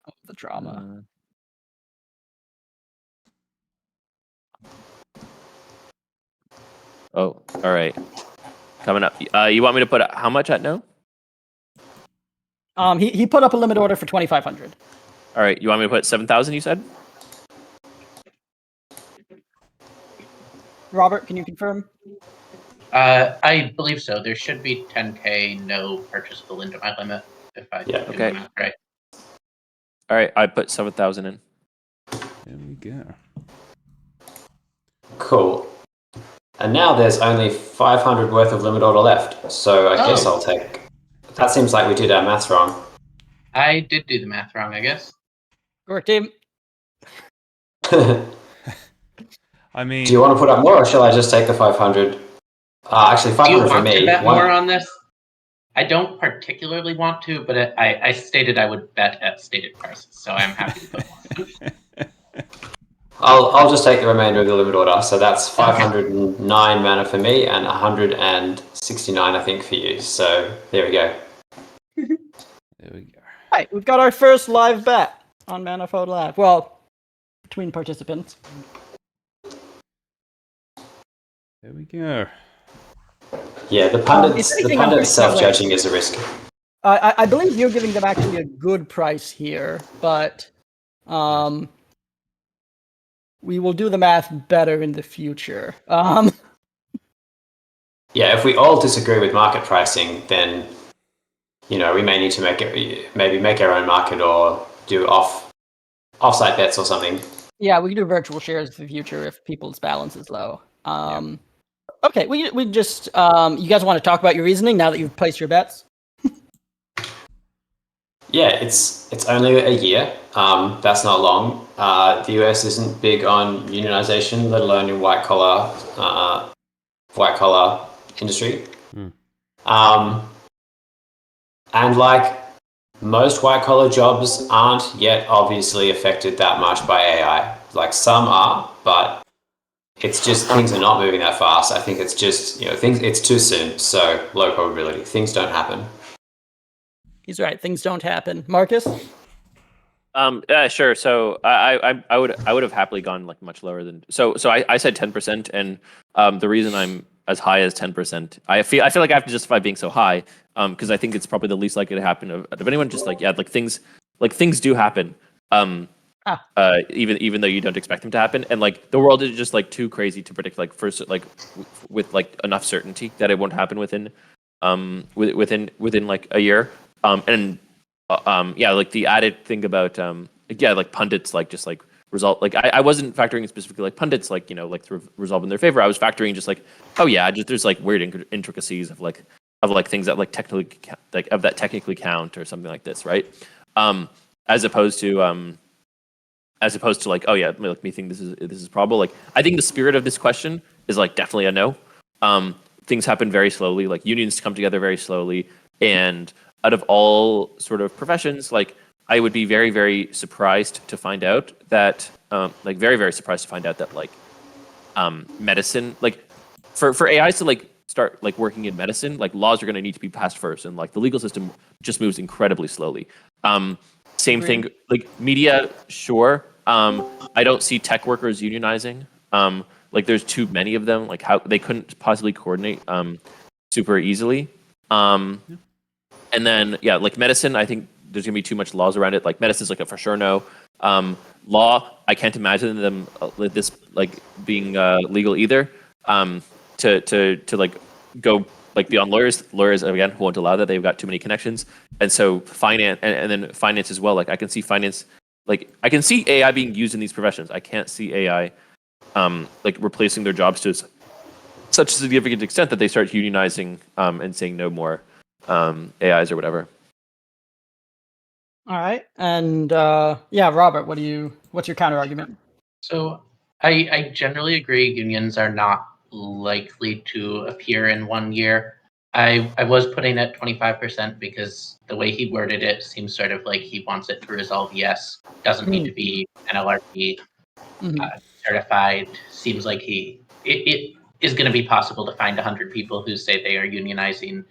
Oh, the drama. Oh, all right. Coming up. You want me to put how much at no? He put up a limit order for 2,500. All right. You want me to put 7,000? You said. Robert, can you confirm? I believe so. There should be 10K no purchasable into my limit if I do the math right. All right. I put 7,000 in. There we go. Cool. And now there's only 500 worth of limit order left. So I guess I'll take. That seems like we did our maths wrong. I did do the math wrong, I guess. Correct, team. I mean, Do you want to put up more, or shall I just take the 500? Actually, 500 Do you for want me. to bet more on this? I don't particularly want to, but I stated I would bet at stated prices, so I'm happy to put more. I'll just take the remainder of the limit order. So that's 509 mana for me and 169, I think, for you. So there we go. there we go. Right, we've got our first live bet on Manifold Live. Well, between participants. There we go. Yeah, the pundits self-judging is a risk. I believe you're giving them actually a good price here, but we will do the math better in the future. Yeah, if we all disagree with market pricing, then we may need to make our own market or do off-site bets or something. Yeah, we can do virtual shares in the future if people's balance is low. Okay, we just you guys want to talk about your reasoning now that you've placed your bets? Yeah, it's only a year. That's not long. The US isn't big on unionization, let alone in white collar industry. And like most white collar jobs aren't yet obviously affected that much by AI. Like some are, but it's just things are not moving that fast. I think it's just it's too soon. So low probability. Things don't happen. He's right. Things don't happen. Marcus? Yeah, sure. So I would have happily gone like much lower than I said 10%, and the reason I'm as high as 10%, I feel like I have to justify being so high, because I think it's probably the least likely to happen of anyone. Just like things do happen, even though you don't expect them to happen, and like the world is just like too crazy to predict like first like with like enough certainty that it won't happen within like a year, yeah, like the added thing about like pundits like just like result like I wasn't factoring specifically like pundits like like to resolve in their favor. I was factoring just like, oh yeah, just there's like weird intricacies of like things that like technically that technically count or something like this, right? As opposed to like, oh yeah, like me think this is probable. Like I think the spirit of this question is like definitely a no. Things happen very slowly, like unions come together very slowly, and out of all sort of professions, like I would be very, very surprised to find out that, like very, very surprised to find out that like medicine, like for AIs to like start like working in medicine, like laws are going to need to be passed first, and like the legal system just moves incredibly slowly. Same thing, like media, sure. I don't see tech workers unionizing. Like there's too many of them. Like how they couldn't possibly coordinate super easily. And then, yeah, like medicine, I think there's gonna be too much laws around it. Like medicine's like a for sure no. Law, I can't imagine them this like being legal either. To like go like beyond lawyers. Lawyers again won't allow that. They've got too many connections. And so finance and then finance as well. Like I can see finance, like I can see AI being used in these professions. I can't see AI like replacing their jobs to such a significant extent that they start unionizing and saying no more AIs or whatever. All right. And yeah, Robert, what's your counter argument? So I generally agree unions are not likely to appear in 1 year. I was putting it 25% because the way he worded it seems sort of like he wants it to resolve yes, doesn't need to be NLRB certified. Seems like it is going to be possible to find 100 people who say they are unionizing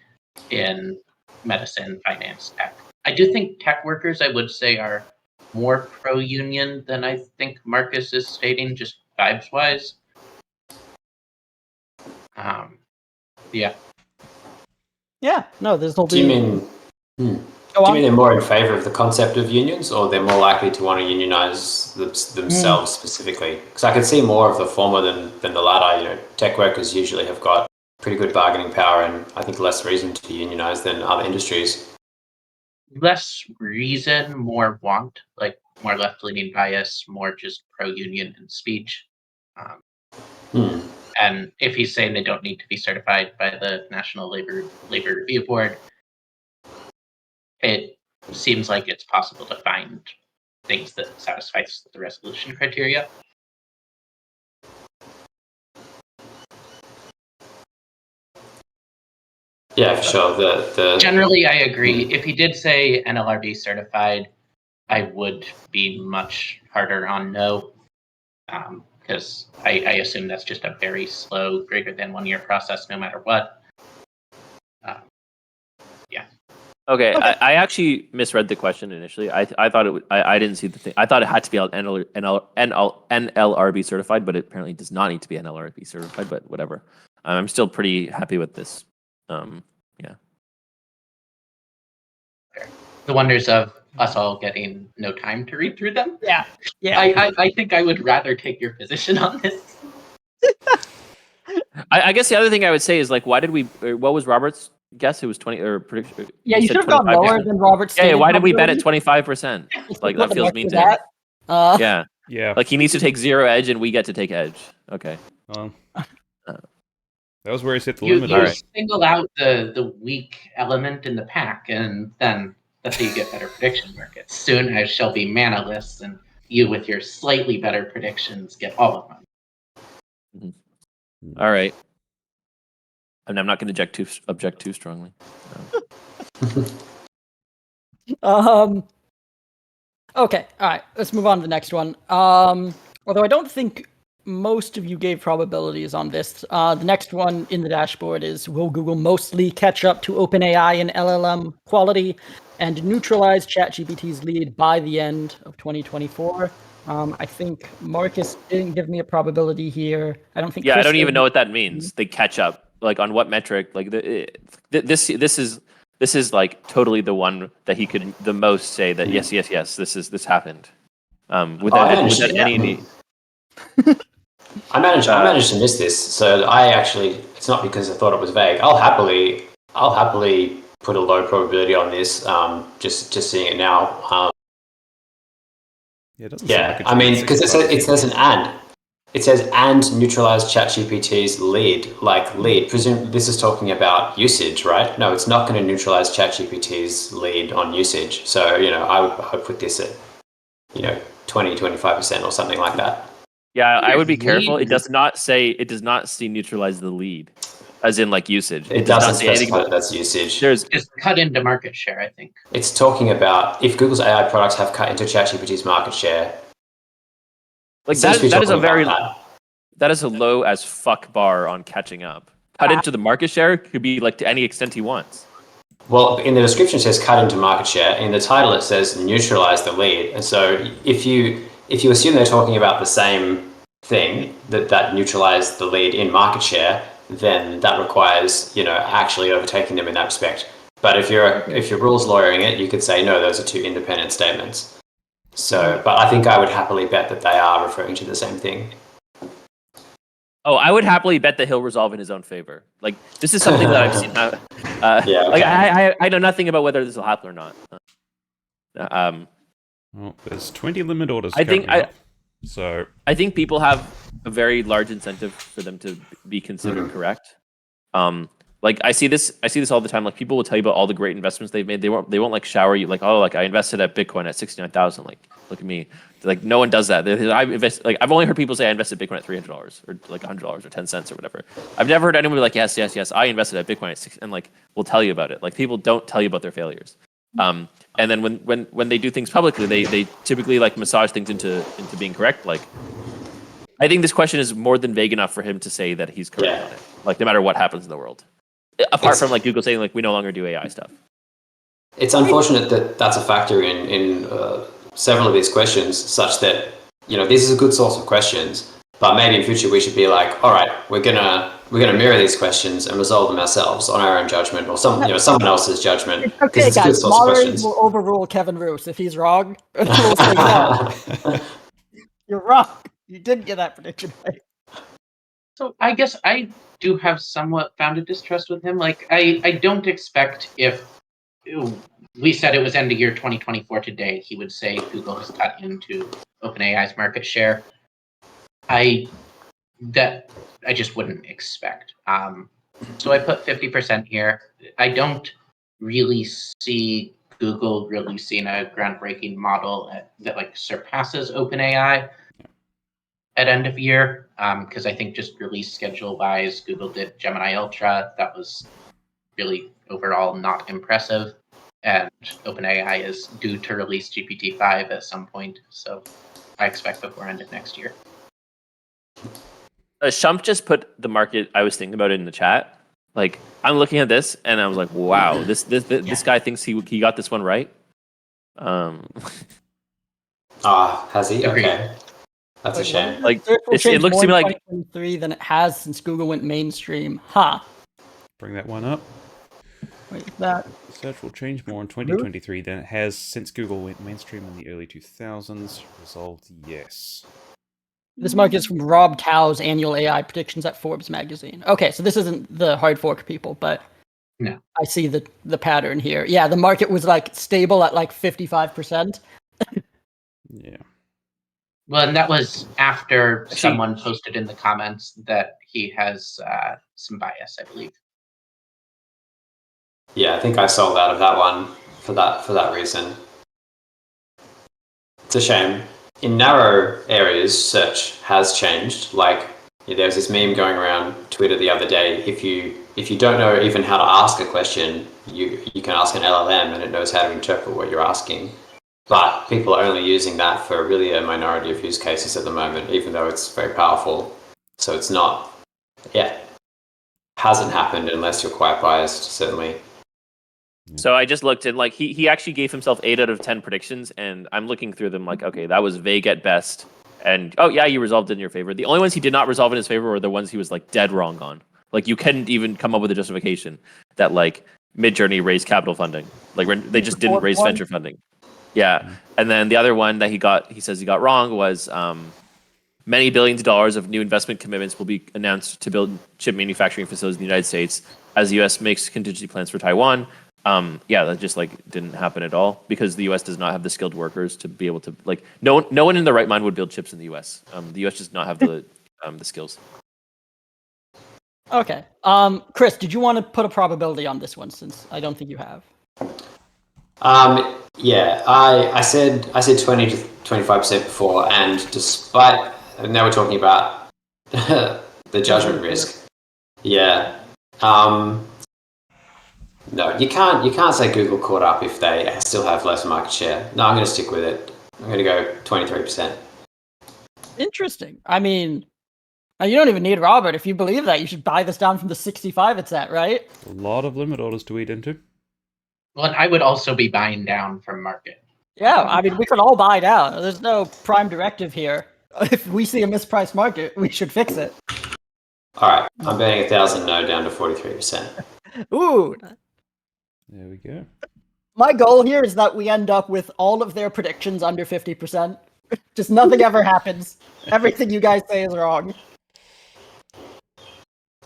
in medicine, finance, tech. I do think tech workers, I would say, are more pro-union than I think Marcus is stating, just vibes-wise. Yeah. Yeah. No, this will be. Do you mean? Do you mean they're more in favour of the concept of unions, or they're more likely to want to unionize themselves specifically? Because I could see more of the former than the latter. Tech workers usually have got pretty good bargaining power, and I think less reason to unionize than other industries. Less reason, more want, like more left-leaning bias, more just pro-union in speech. And if he's saying they don't need to be certified by the National Labor Review Board, it seems like it's possible to find things that satisfy the resolution criteria. Yeah, for sure. Generally, I agree. If he did say NLRB certified, I would be much harder on no, because I assume that's just a very slow, greater than 1 year process, no matter what. Yeah. Okay, I actually misread the question initially. I thought it. I didn't see the thing. I thought it had to be NLRB certified, but it apparently does not need to be NLRB certified. But whatever. I'm still pretty happy with this. Yeah. The wonders of us all getting no time to read through them. Yeah. I think I would rather take your position on this. I guess the other thing I would say is like, why did we? What was Robert's guess? It was 20 or prediction. Yeah, you should have gone lower than Robert's. Yeah, why did we bet at 25%? Like that feels mean to him. Yeah. Yeah. Like he needs to take 0 edge, and we get to take edge. Okay. That was where he set the You limit. single out the weak element in the pack, and then That's how you get better prediction markets. Soon I shall be manaless, and you with your slightly better predictions get all of them. All right. And I'm not going to object too strongly. Okay, all right. Let's move on to the next one. Although I don't think most of you gave probabilities on this. The next one in the dashboard is: will Google mostly catch up to OpenAI in LLM quality and neutralize ChatGPT's lead by the end of 2024? I think Marcus didn't give me a probability here. I don't think. Yeah, Chris I don't even did. know what that means. They catch up. Like on what metric? Like this is like totally the one that he could the most say that yes, this happened. Without any. I managed to miss this, so it's not because I thought it was vague. I'll happily put a low probability on this. Just seeing it now. Yeah, it doesn't seem like I mean, because it says an and. It says and neutralize ChatGPT's lead, like lead. Presume this is talking about usage, right? No, it's not going to neutralize ChatGPT's lead on usage. So I would put this at 20-25% or something like that. Yeah, I would be careful. It does not say neutralize the lead, as in like usage. It doesn't specify that that's usage. There's Just cut into market share, I think. It's talking about if Google's AI products have cut into ChatGPT's market share. like that is a low as fuck bar on catching up. Cut into the market share could be like to any extent he wants. Well, in the description it says cut into market share. In the title it says neutralize the lead. And so if you assume they're talking about the same thing, that neutralize the lead in market share, then that requires actually overtaking them in that respect. But if you're rules lawyering it, you could say no, those are two independent statements. So, but I think I would happily bet that they are referring to the same thing. Oh, I would happily bet that he'll resolve in his own favor. Like this is something that I've seen. Yeah. Okay. Like I know nothing about whether this will happen or not. Well, there's 20 limit orders. I think people have a very large incentive for them to be considered correct. Like I see this all the time. Like people will tell you about all the great investments they've made. They won't like shower you like, oh, like I invested at Bitcoin at 69,000. Like look at me. Like no one does that. I've only heard people say I invested Bitcoin at $300 or like $100 or 10 cents or whatever. I've never heard anyone be like yes. I invested at Bitcoin at 6 and like we'll tell you about it. Like people don't tell you about their failures. And then when they do things publicly, they typically like massage things into being correct. Like I think this question is more than vague enough for him to say that he's correct on it. Like no matter what happens in the world. Apart from like Google saying like we no longer do AI stuff. It's unfortunate that that's a factor in several of these questions, such that this is a good source of questions, but maybe in future we should be like, all right, we're gonna mirror these questions and resolve them ourselves on our own judgment or someone else's judgment. Okay, it's a good guys, source of moderators questions. will overrule Kevin Roos if he's wrong. We'll say no. You're wrong. You didn't get that prediction right. So I guess I do have somewhat founded distrust with him. Like I don't expect if we said it was end of year 2024 today, he would say Google has cut into OpenAI's market share. I just wouldn't expect. So I put 50% here. I don't really see Google releasing a groundbreaking model that like surpasses OpenAI at end of year, because I think just release schedule wise, Google did Gemini Ultra. That was really overall not impressive, and OpenAI is due to release GPT-5 at some point, so I expect before end of next year. Shump just put the market I was thinking about it in the chat. Like I'm looking at this and I was like, wow, this guy thinks he got this one right. Has he? Agreed. Okay. That's a shame. Like It looks to me like 2023 than it has since Google went mainstream. Bring that one up. Wait, that Search will change more in 2023 than it has since Google went mainstream in the early 2000s. Resolved yes. this market is from Rob Tau's annual AI predictions at Forbes magazine. Okay, so this isn't the hard fork people, but no. I see the pattern here. Yeah, the market was like stable at like 55%. Yeah. Well, and that was after someone posted in the comments that he has some bias, I believe. Yeah, I think I sold out of that one. for that reason. It's a shame. In narrow areas, search has changed. Like there was this meme going around Twitter the other day. If you don't know even how to ask a question, you can ask an LLM and it knows how to interpret what you're asking. But people are only using that for really a minority of use cases at the moment, even though it's very powerful. So it's not, hasn't happened unless you're quite biased, certainly. So I just looked at like he actually gave himself 8 out of 10 predictions, and I'm looking through them like, okay, that was vague at best. And oh yeah, you resolved it in your favor. The only ones he did not resolve in his favor were the ones he was like dead wrong on. Like you couldn't even come up with a justification that like Midjourney raised capital funding. Like they just didn't raise venture funding. Yeah. And then the other one that he says he got wrong was many billions of dollars of new investment commitments will be announced to build chip manufacturing facilities in the United States as the U.S. makes contingency plans for Taiwan. That just like didn't happen at all because the U.S. does not have the skilled workers to be able to like no one in their right mind would build chips in the U.S. The U.S. does not have the skills. Okay. Chris, did you want to put a probability on this one since I don't think you have? I said 20 to 25% before, and despite now we're talking about the judgment risk. Yeah. No, you can't say Google caught up if they still have less market share. No, I'm going to stick with it. I'm going to go 23%. Interesting. I mean, you don't even need Robert. If you believe that, you should buy this down from the 65 it's at, right? A lot of limit orders to eat into. Well, I would also be buying down from market. Yeah, I mean, we could all buy down. There's no prime directive here. If we see a mispriced market, we should fix it. All right, I'm betting 1,000 no down to 43%. Ooh. There we go. My goal here is that we end up with all of their predictions under 50%. Just nothing ever happens. Everything you guys say is wrong.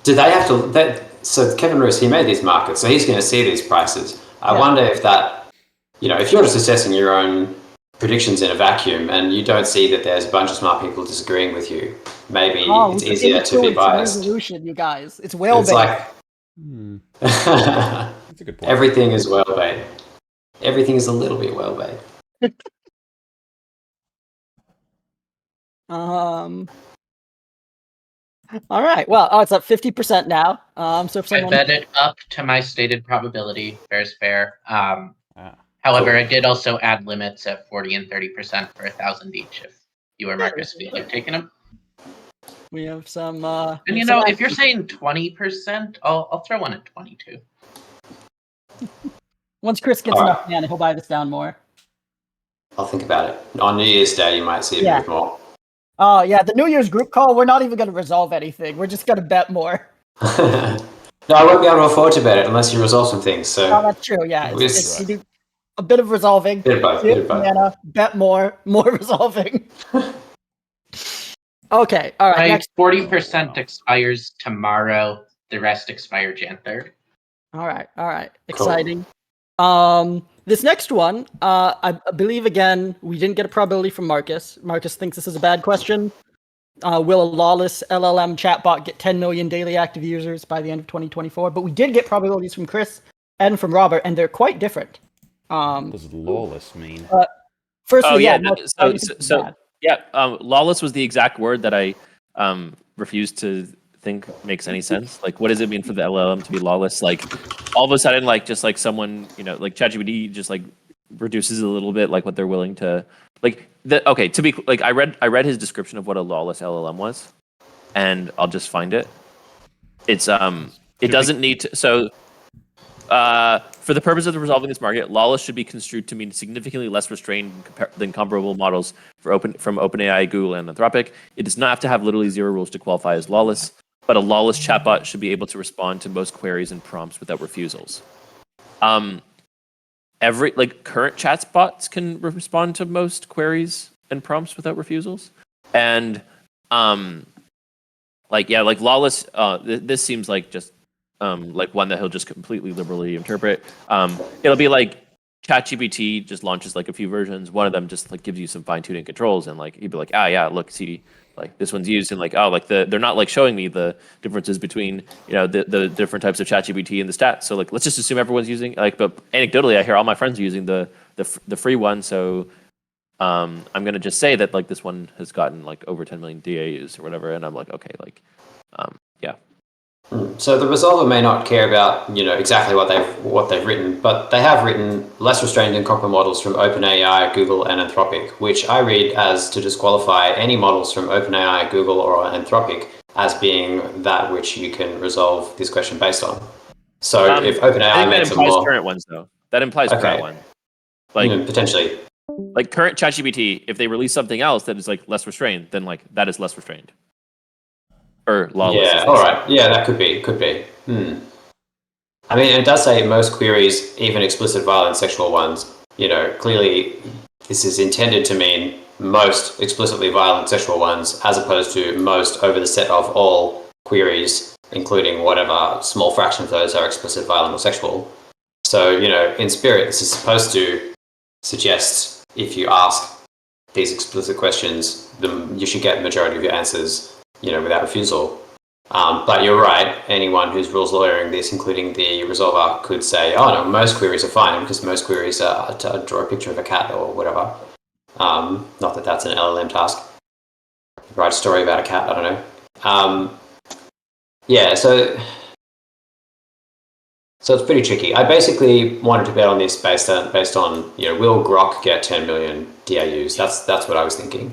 Do they have to? So Kevin Roos, he made these markets, so he's going to see these prices. I wonder if that, if you're just assessing your own predictions in a vacuum and you don't see that there's a bunch of smart people disagreeing with you, maybe it's easier to be biased. Resolution, you guys. It's whale-based. It's like That's a good point. Everything is whale-bait. Everything is a little bit whale-bait. All right. Well, it's at 50% now. So if someone... I bet it up to my stated probability. Fair's fair. However, I did also add limits at 40 and 30% for 1,000 each. If you or Marcus feel like taking them. We have some. And if you're saying 20%, I'll throw one at 22. Once Chris gets enough mana, he'll buy this down more. I'll think about it. On New Year's Day, you might see a bit more. Oh, yeah, the New Year's group call, we're not even going to resolve anything. We're just going to bet more. No, I won't be able to afford to bet it unless you resolve some things. So. Oh, that's true, yeah. You do a bit of resolving. Bit of both. Mana, bet more resolving. Okay, all right. My 40% expires tomorrow. The rest expire Jan 3rd. All right. Cool. Exciting. This next one, I believe, again, we didn't get a probability from Marcus. Marcus thinks this is a bad question. Will a lawless LLM chatbot get 10 million daily active users by the end of 2024? But we did get probabilities from Chris and from Robert, and they're quite different. What does lawless mean? Firstly, lawless was the exact word that I refused to think makes any sense. Like, what does it mean for the LLM to be lawless? Like, all of a sudden, like, just like someone, like ChatGPT just like reduces a little bit, like what they're willing to, like. To be like, I read his description of what a lawless LLM was, and I'll just find it. It's it doesn't need to. So, for the purpose of resolving this market, lawless should be construed to mean significantly less restrained than comparable models from OpenAI, Google, and Anthropic. It does not have to have literally zero rules to qualify as lawless, but a lawless chatbot should be able to respond to most queries and prompts without refusals. Current chatbots can respond to most queries and prompts without refusals, and lawless. This seems like just. Like one that he'll just completely liberally interpret. It'll be like ChatGPT just launches like a few versions. One of them just like gives you some fine tuning controls, and like he'd be like, yeah, look, see, like this one's used, and like like they're not like showing me the differences between the different types of ChatGPT and the stats. So like let's just assume everyone's using but anecdotally I hear all my friends are using the free one. So I'm gonna just say that like this one has gotten like over 10 million DAUs or whatever, and I'm like okay, like yeah. So the resolver may not care about exactly what they've written, but they have written less restrained and comparable models from OpenAI, Google, and Anthropic, which I read as to disqualify any models from OpenAI, Google, or Anthropic as being that which you can resolve this question based on. So if OpenAI I think that makes implies a more current ones though. That implies current one. Like potentially. Like current ChatGPT, if they release something else that is like less restrained, then like that is less restrained. Or lawless. Yeah, all right. Yeah, that could be. I mean, it does say most queries, even explicit violent sexual ones. Clearly this is intended to mean most explicitly violent sexual ones, as opposed to most over the set of all queries, including whatever small fraction of those are explicit, violent, or sexual. So, in spirit, this is supposed to suggest if you ask these explicit questions, you should get the majority of your answers without refusal. But you're right, anyone who's rules lawyering this, including the resolver, could say, oh no, most queries are fine because most queries are to draw a picture of a cat or whatever. Not that that's an LLM task. Write a story about a cat, I don't know. Yeah, so it's pretty tricky. I basically wanted to bet on this based on will Grok get 10 million DAUs? That's what I was thinking.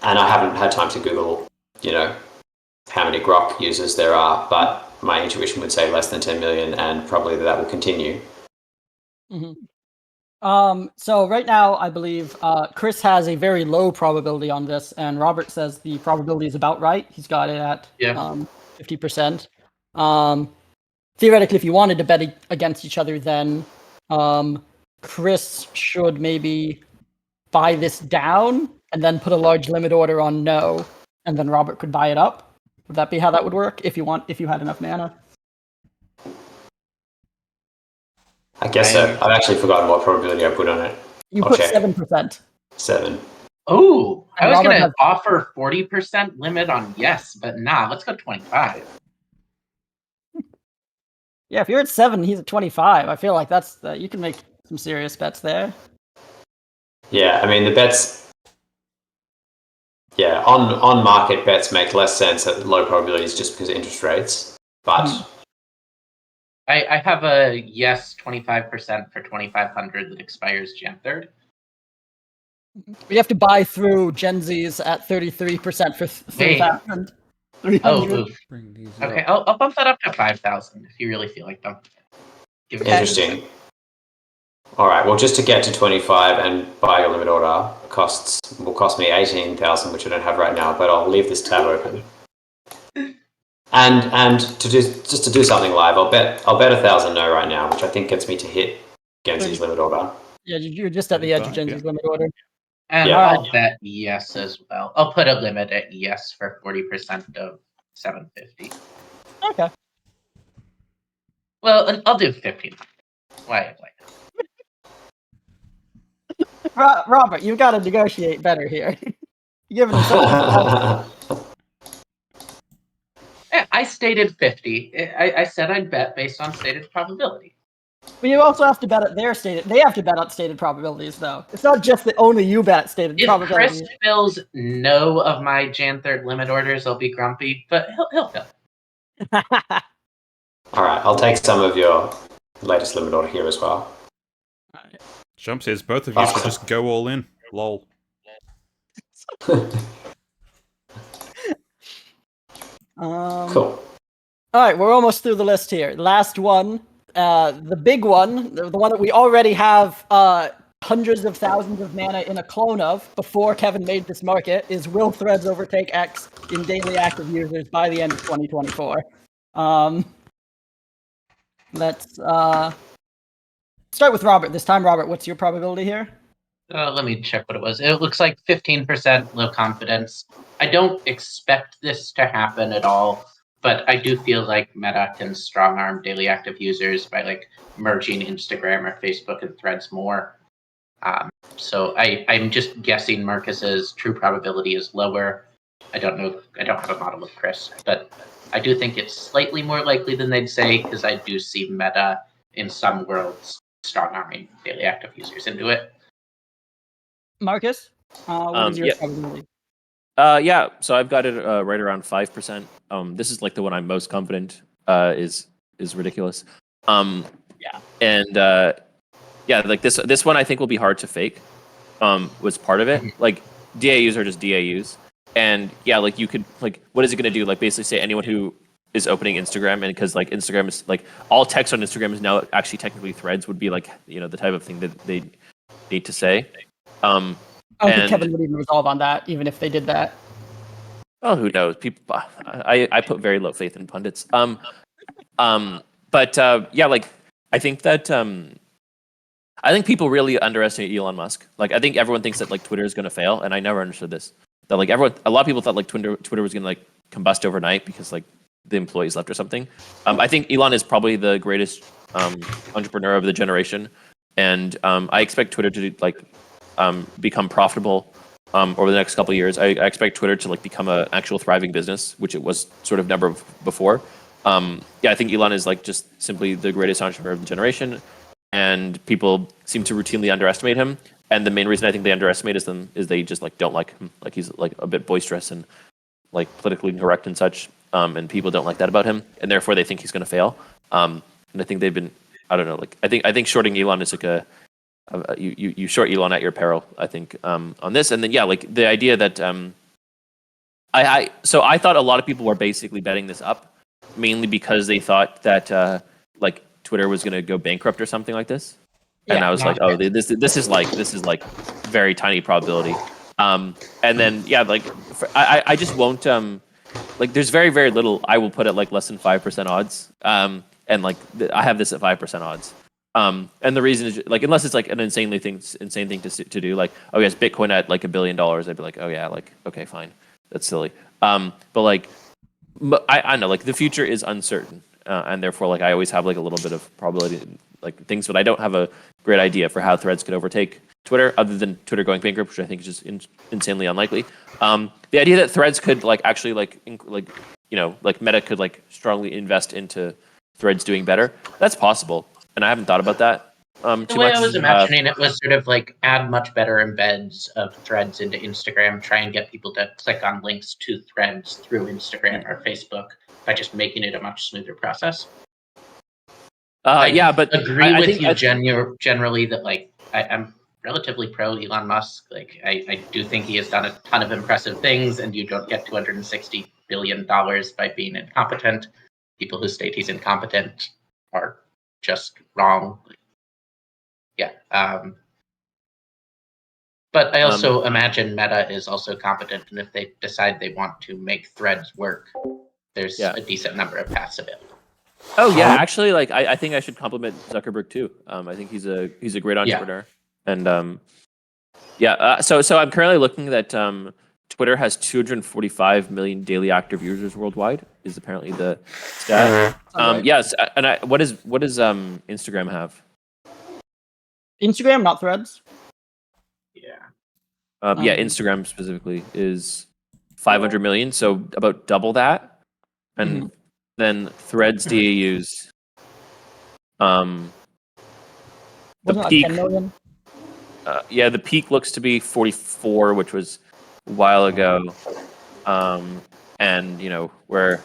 And I haven't had time to Google, how many Grok users there are, but my intuition would say less than 10 million, and probably that will continue. Mm-hmm. So right now, I believe Chris has a very low probability on this, and Robert says the probability is about right. He's got it at 50%. Theoretically, if you wanted to bet against each other, then Chris should maybe buy this down and then put a large limit order on no, and then Robert could buy it up. Would that be how that would work if you had enough mana? I guess so. I've actually forgotten what probability I put on it. You put 7%. 7. Oh, I was going to has... offer 40% limit on yes, but nah, let's go 25. Yeah, if you're at 7, he's at 25. I feel like that's you can make some serious bets there. Yeah, I mean the bets. Yeah, on market bets make less sense at low probabilities just because of interest rates. But I have a yes 25% for 2,500 that expires Jan 3rd. We have to buy through Gen Z's at 33% for 3,000. Oh, okay. I'll bump that up to 5,000 if you really feel like them. Interesting. All right. Well, just to get to 25 and buy your limit order will cost me 18,000, which I don't have right now. But I'll leave this tab open. And to do something live, I'll bet 1,000 no right now, which I think gets me to hit Gen Z's limit order. Yeah, you're just at the edge of Gen Z's limit order. And I'll bet yes as well. I'll put a limit at yes for 40% of 750. Okay. Well, I'll do 15. Why? Robert, you've got to negotiate better here. You're giving yourself I stated 50. I said I'd bet based on stated probability. But you also have to bet at their stated. They have to bet on stated probabilities, though. It's not just that only you bet stated probabilities. If Chris fills no of my Jan 3rd limit orders, I'll be grumpy, but he'll fill. All right, I'll take some of your latest limit order here as well. Jump says both of you should just go all in. Lol. Cool. All right, we're almost through the list here. Last one, the big one, the one that we already have hundreds of thousands of mana in a clone of before Kevin made this market, is will Threads overtake X in daily active users by the end of 2024? Let's start with Robert this time. Robert, what's your probability here? Let me check what it was. It looks like 15% low confidence. I don't expect this to happen at all, But I do feel like Meta can strong arm daily active users by like merging Instagram or Facebook and Threads more. So I'm just guessing Marcus's true probability is lower. I don't know. I don't have a model with Chris, but I do think it's slightly more likely than they'd say because I do see Meta in some worlds strong arming daily active users into it. Marcus, what is your Yeah. probability? Yeah, so I've got it right around 5%. This is like the one I'm most confident is ridiculous. Yeah. And yeah, like this one I think will be hard to fake. Was part of it. Like DAUs are just DAUs, and yeah, like you could like what is it going to do? Like basically say anyone who is opening Instagram, and because like Instagram is like all text on Instagram is now actually technically threads would be like the type of thing that they need to say. I don't think Kevin would even resolve on that, even if they did that. Oh, who knows? People, I put very low faith in pundits. But yeah, like I think that I think people really underestimate Elon Musk. Like I think everyone thinks that like Twitter is going to fail, and I never understood this. That like a lot of people thought like Twitter was going to like combust overnight because like the employees left or something. I think Elon is probably the greatest entrepreneur of the generation, and I expect Twitter to like become profitable over the next couple of years. I expect Twitter to like become an actual thriving business, which it was sort of never before. Yeah, I think Elon is like just simply the greatest entrepreneur of the generation, and people seem to routinely underestimate him. And the main reason I think they underestimate is they just like don't like him. Like he's like a bit boisterous and like politically correct and such. And people don't like that about him, and therefore they think he's going to fail. And I think they've been, I don't know, like I think shorting Elon is like you short Elon at your peril. I think on this, and then yeah, like the idea that I thought a lot of people were basically betting this up, mainly because they thought that like Twitter was going to go bankrupt or something like this. And I was like, oh, this is like very tiny probability. And then yeah, like I just won't like there's very very little. I will put it like less than 5% odds. And like I have this at 5% odds. And the reason is like unless it's like an insane thing to do, like oh yes, Bitcoin at like $1 billion, I'd be like oh yeah, like okay fine, that's silly. But like I know like the future is uncertain, and therefore like I always have like a little bit of probability like things, but I don't have a great idea for how Threads could overtake Twitter, other than Twitter going bankrupt, which I think is just insanely unlikely. The idea that Threads could like actually like like Meta could like strongly invest into Threads doing better, that's possible, and I haven't thought about that The way I was imagining it was sort of like add much better embeds of Threads into Instagram, try and get people to click on links to Threads through Instagram or Facebook by just making it a much smoother process. Yeah, but agree with you generally that like I'm relatively pro Elon Musk. Like I do think he has done a ton of impressive things, and you don't get $260 billion by being incompetent. People who state he's incompetent are just wrong. Yeah. But I also imagine Meta is also competent, and if they decide they want to make Threads work, there's a decent number of paths available. Oh yeah, actually, like I think I should compliment Zuckerberg too. I think he's a great entrepreneur, and yeah. So I'm currently looking that Twitter has 245 million daily active users worldwide. Is apparently the stat. Yes, and what does Instagram have? Instagram, not Threads. Yeah. Yeah, Instagram specifically is 500 million, so about double that, and. Then Threads DAUs. The peak. 10 million? Yeah, the peak looks to be 44, which was a while ago. And where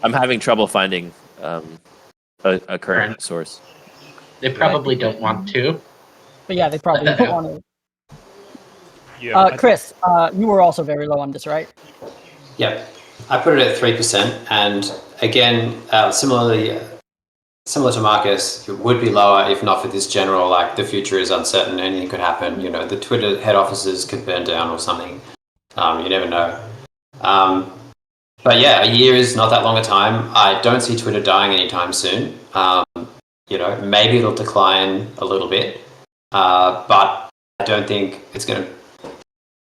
I'm having trouble finding a current source. They probably don't want to. But yeah, they probably don't want to. Yeah, Chris, you were also very low on this, right? Yep. I put it at 3%, and again, similar to Marcus, it would be lower if not for this general, like the future is uncertain, anything could happen. The Twitter head offices could burn down or something. You never know. But yeah, a year is not that long a time. I don't see Twitter dying anytime soon. Maybe it'll decline a little bit, but I don't think it's going to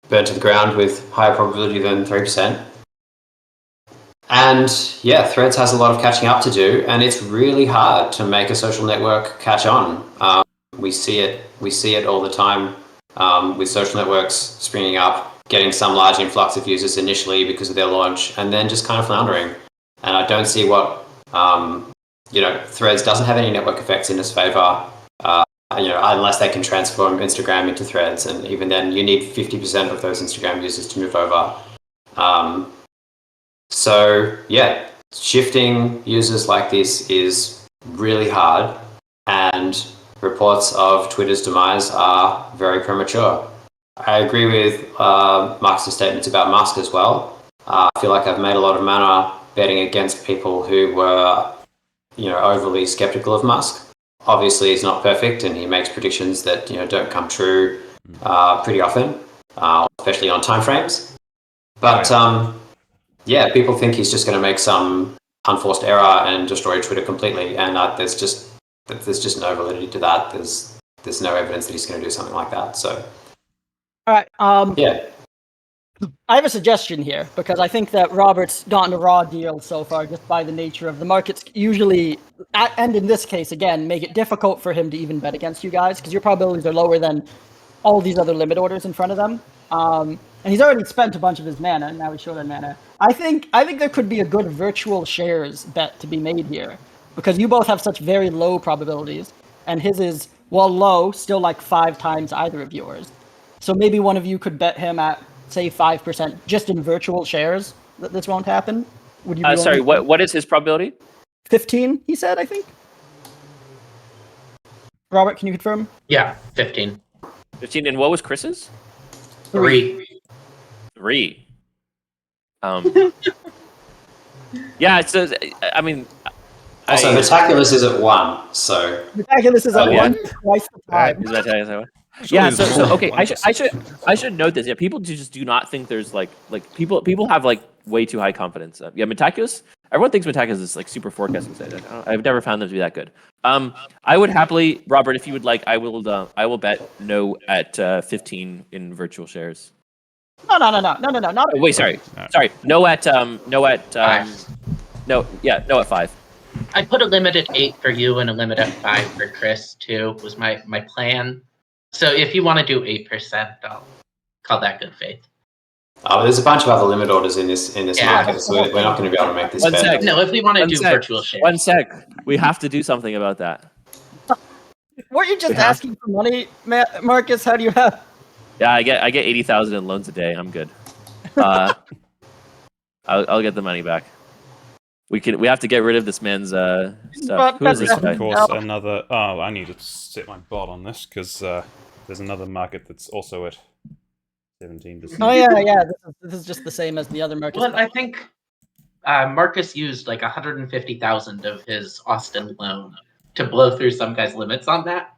burn to the ground with higher probability than 3%. And yeah, Threads has a lot of catching up to do, and it's really hard to make a social network catch on. We see it all the time with social networks springing up, getting some large influx of users initially because of their launch, and then just kind of floundering. And I don't see what Threads doesn't have any network effects in its favor. Unless they can transform Instagram into Threads, and even then, you need 50% of those Instagram users to move over. So yeah, shifting users like this is really hard, and reports of Twitter's demise are very premature. I agree with Mark's statements about Musk as well. I feel like I've made a lot of mana betting against people who were, overly skeptical of Musk. Obviously, he's not perfect, and he makes predictions that don't come true pretty often, especially on timeframes. But people think he's just going to make some unforced error and destroy Twitter completely, and there's just no validity to that. There's no evidence that he's going to do something like that. So, all right. Yeah. I have a suggestion here, because I think that Robert's gotten a raw deal so far just by the nature of the markets usually, and in this case, again, make it difficult for him to even bet against you guys, because your probabilities are lower than all these other limit orders in front of them. And he's already spent a bunch of his mana, and now he's short on mana. I think there could be a good virtual shares bet to be made here, because you both have such very low probabilities, and his is, while low, still like 5 times either of yours. So maybe one of you could bet him at, say, 5% just in virtual shares that this won't happen. Would you? Sorry, what is his probability? 15, he said, I think. Robert, can you confirm? Yeah, 15. 15, and what was Chris's? 3. 3. Yeah, so I mean, Also, Metaculous is at 1, so Metaculous is at 1, twice the time. Is that yeah, so okay, I should note this. Yeah, people just do not think there's like people have like way too high confidence. Yeah, Metaculous. Everyone thinks Metaculous is like super forecasting site. I've never found them to be that good. I would happily, Robert, if you would like, I will bet no at 15 in virtual shares. No. Not Oh, wait, sorry. No at 5. no at 5. I put a limit at 8 for you and a limit at 5 for Chris too. Was my plan. So if you want to do 8%, I'll call that good faith. There's a bunch of other limit orders in this market, so we're not going to be able to make this One bet. sec. No, if we want to do virtual share. 1 sec. We have to do something about that. Weren't you just asking for money, Marcus? How do you have? Yeah, I get 80,000 in loans a day. I'm good. I'll get the money back. We have to get rid of this man's stuff. Who is this guy? Of course, another. Oh, I need to set my bot on this because there's another market that's also at 17%. Oh yeah. This is just the same as the other Marcus. Well, I think Marcus used like 150,000 of his Austin loan to blow through some guy's limits on that.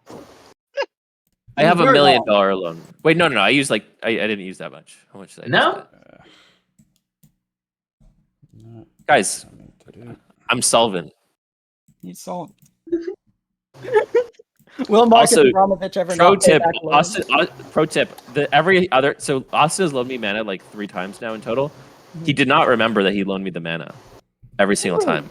I have $1 million loan. Wait, no. I used I didn't use that much. How much did I use? No. Guys, I'm solvent. He's solvent. Will Marcus Abramovitch ever pro not pay tip, back loans? pro tip, so Austin has loaned me mana like 3 times now in total. He did not remember that he loaned me the mana every single time.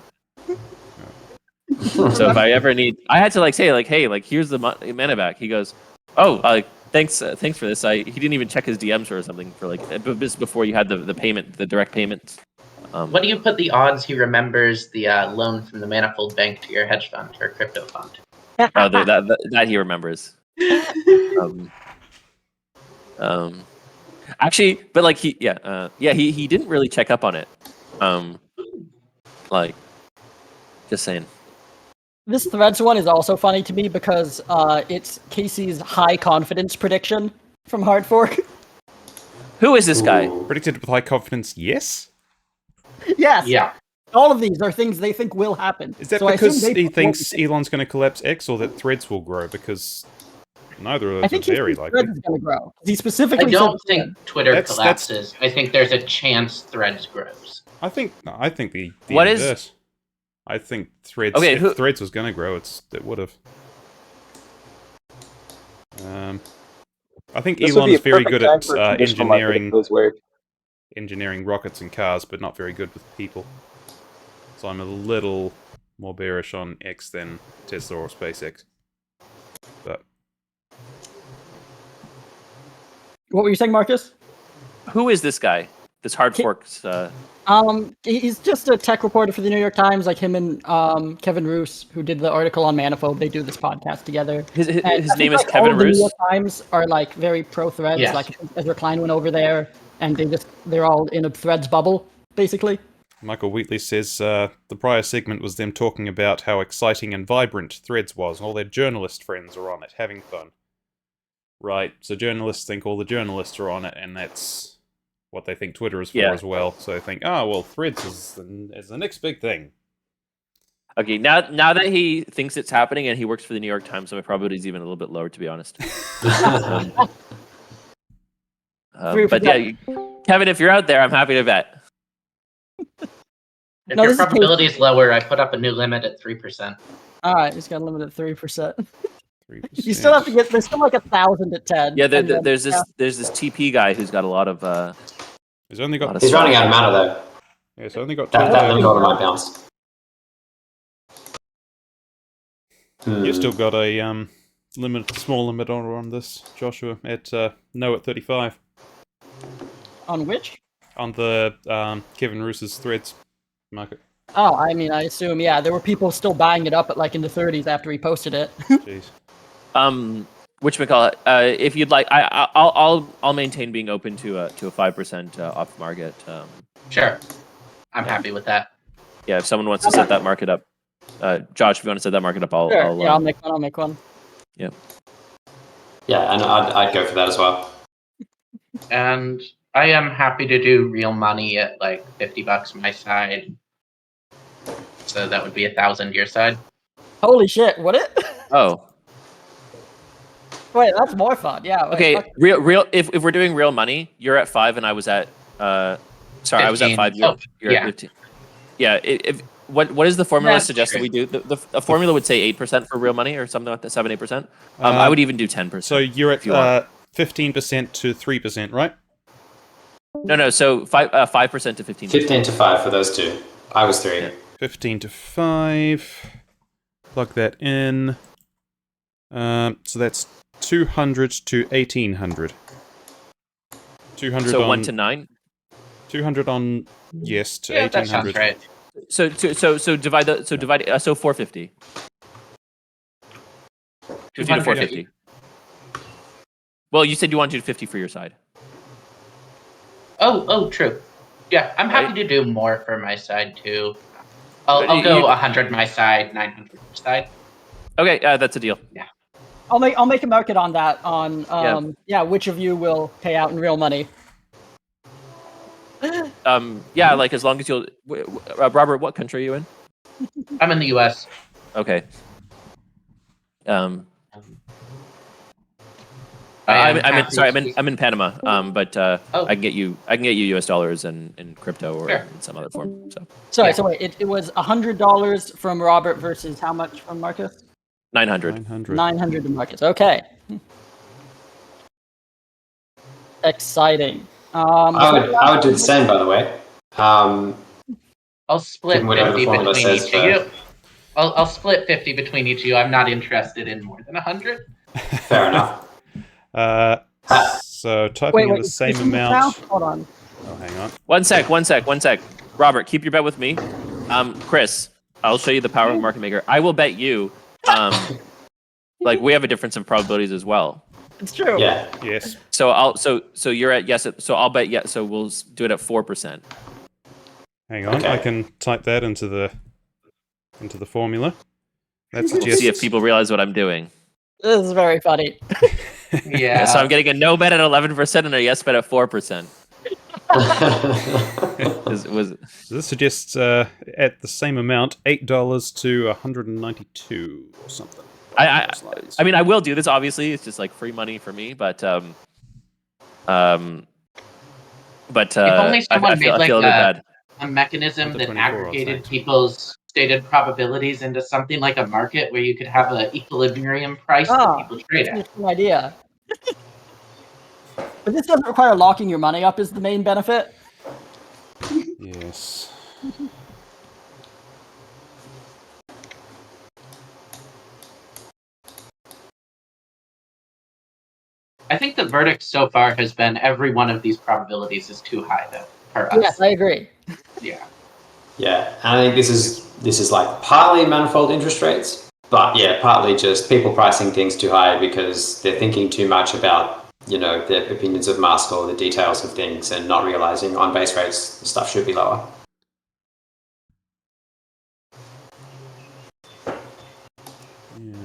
So if I ever need, I had to say hey, here's the mana back. He goes, oh, thanks for this. He didn't even check his DMs or something for just before you had the payment, the direct payment. What do you put the odds he remembers the loan from the Manifold Bank to your hedge fund or crypto fund? That he remembers. Actually, but he didn't really check up on it. Just saying. This Threads one is also funny to me because it's Casey's high confidence prediction from Hard Fork. Who is this guy? Predicted with high confidence, yes? Yes. Yeah. All of these are things they think will happen. Is that So I because assume they he thinks Elon's going to collapse X, or that Threads will grow? Because neither of I those think are very Threads likely. is going to grow. He specifically I don't said think Twitter That's- collapses. I think there's a chance Threads grows. I think the What is- inverse. I think Threads. Okay, if Threads was going to grow, it would have. I think This would Elon be is a very perfect good time at for a traditional market if engineering those work. rockets and cars, but not very good with people. So I'm a little more bearish on X than Tesla or SpaceX. But What were you saying, Marcus? Who is this guy? This hard forks. He's just a tech reporter for the New York Times, like him and Kevin Roos, who did the article on Manifold. They do this podcast together. His And name I think, is like, Kevin all of the New Roos. York Times are like very pro Threads. Yes. Like Ezra Klein went over there, and they're all in a Threads bubble, basically. Michael Wheatley says the prior segment was them talking about how exciting and vibrant Threads was, and all their journalist friends are on it, having fun. Right, so journalists think all the journalists are on it, and that's what they think Twitter is for as well. So they think, oh, well, Threads is the next big thing. Okay, now that he thinks it's happening and he works for the New York Times, so my probability is even a little bit lower, to be honest. But yeah, Kevin, if you're out there, I'm happy to bet. If No, your this is probability is lower, I put up a new limit at 3%. All right, he's got a limit at 3%. 3%. You still have to get. There's still like 1,000 at 10. Yeah, and then- there's this TP guy who's got a lot of. He's only got. He's running out of mana though. Yeah, he's only got. That limit order might bounce. You still got a small limit order on this, Joshua. At no at 35 On which? on the Kevin Roos's Threads market. Oh, I mean, I assume, yeah, there were people still buying it up at like in the 30s after he posted it. Jeez. Whatchamacallit, if you'd like, I'll maintain being open to a 5% off market. Sure. I'm happy with that. Yeah, if someone wants to set that market up, Josh, if you want to set that market up, Sure. I'll make one. Yeah. Yeah, and I'd go for that as well. And I am happy to do real money at like $50 my side. So that would be 1,000 your side. Holy shit! Would it? Oh. Wait, that's more fun. Yeah. Like, Okay. fuck. Real. If we're doing real money, you're at 5 and I was at. Sorry, 15. I was at 5. You're yeah. at 15. Yeah. What is the formula That's suggest that true. we do? The formula would say 8% for real money or something like that, 7-8%. I would even do 10%. So you're if you want. at 15% to 3%, right? No. So 5% to 15%. 15 to 5 for those two. I was 3. Yeah. 15 to 5. Plug that in. So that's 200 to 1,800. 200 So on 1 to 9. 200 on yes to Yeah, that 1,800. sounds right. So divide 450. 50 to 450. Well, you said you wanted to do 50 for your side. Oh, true. Yeah, I'm happy Right. to do more for my side too. I'll go 100 my side, 900 your side. Okay, that's a deal. I'll make a market on that. On which of you will pay out in real money? Yeah, like as long as you'll. Robert, what country are you in? I'm in the U.S. Okay. I I'm am happy to- in Panama. But Oh. I can get you US dollars in crypto or Sure. in some other form. So Sorry, Yeah. so wait, it was $100 from Robert versus how much from Marcus? 900. 900. 900 to Marcus. Okay. Exciting. I would do the same, by the way. I'll split Given whatever 50 formula between says each of you. I'll split 50 between each of you. I'm not interested in more than 100. Fair enough. So typing in the is same this in the amount. south? Hold on. Oh, hang on. One sec. Robert, keep your bet with me. Chris, I'll show you the power of market maker. I will bet you. Like we have a difference in probabilities as well. It's true. Yeah. Yes. So so you're at yes. So I'll bet yes. So we'll do it at 4%. Hang on. Okay. I can type that into the formula. That We'll see if suggests people realize what I'm doing. This is very funny. Yeah. So I'm getting a no bet at 11% and a yes bet at 4%. so this suggests at the same amount, $8 to 192 or something. I mean, I will do this. Obviously, it's just like free money for me. But if only I someone feel made a bit bad. a mechanism Up to that 24, I'll aggregated say. people's stated probabilities into something like a market where you could have an equilibrium price that people trade That's at. an idea. But this doesn't require locking your money up is the main benefit. Yes. I think the verdict so far has been every one of these probabilities is too high for us. Yes, I agree. Yeah. Yeah, and I think this is like partly manifold interest rates, but yeah, partly just people pricing things too high because they're thinking too much about, you know, their opinions of mask or the details of things and not realizing on base rates the stuff should be lower. Yeah.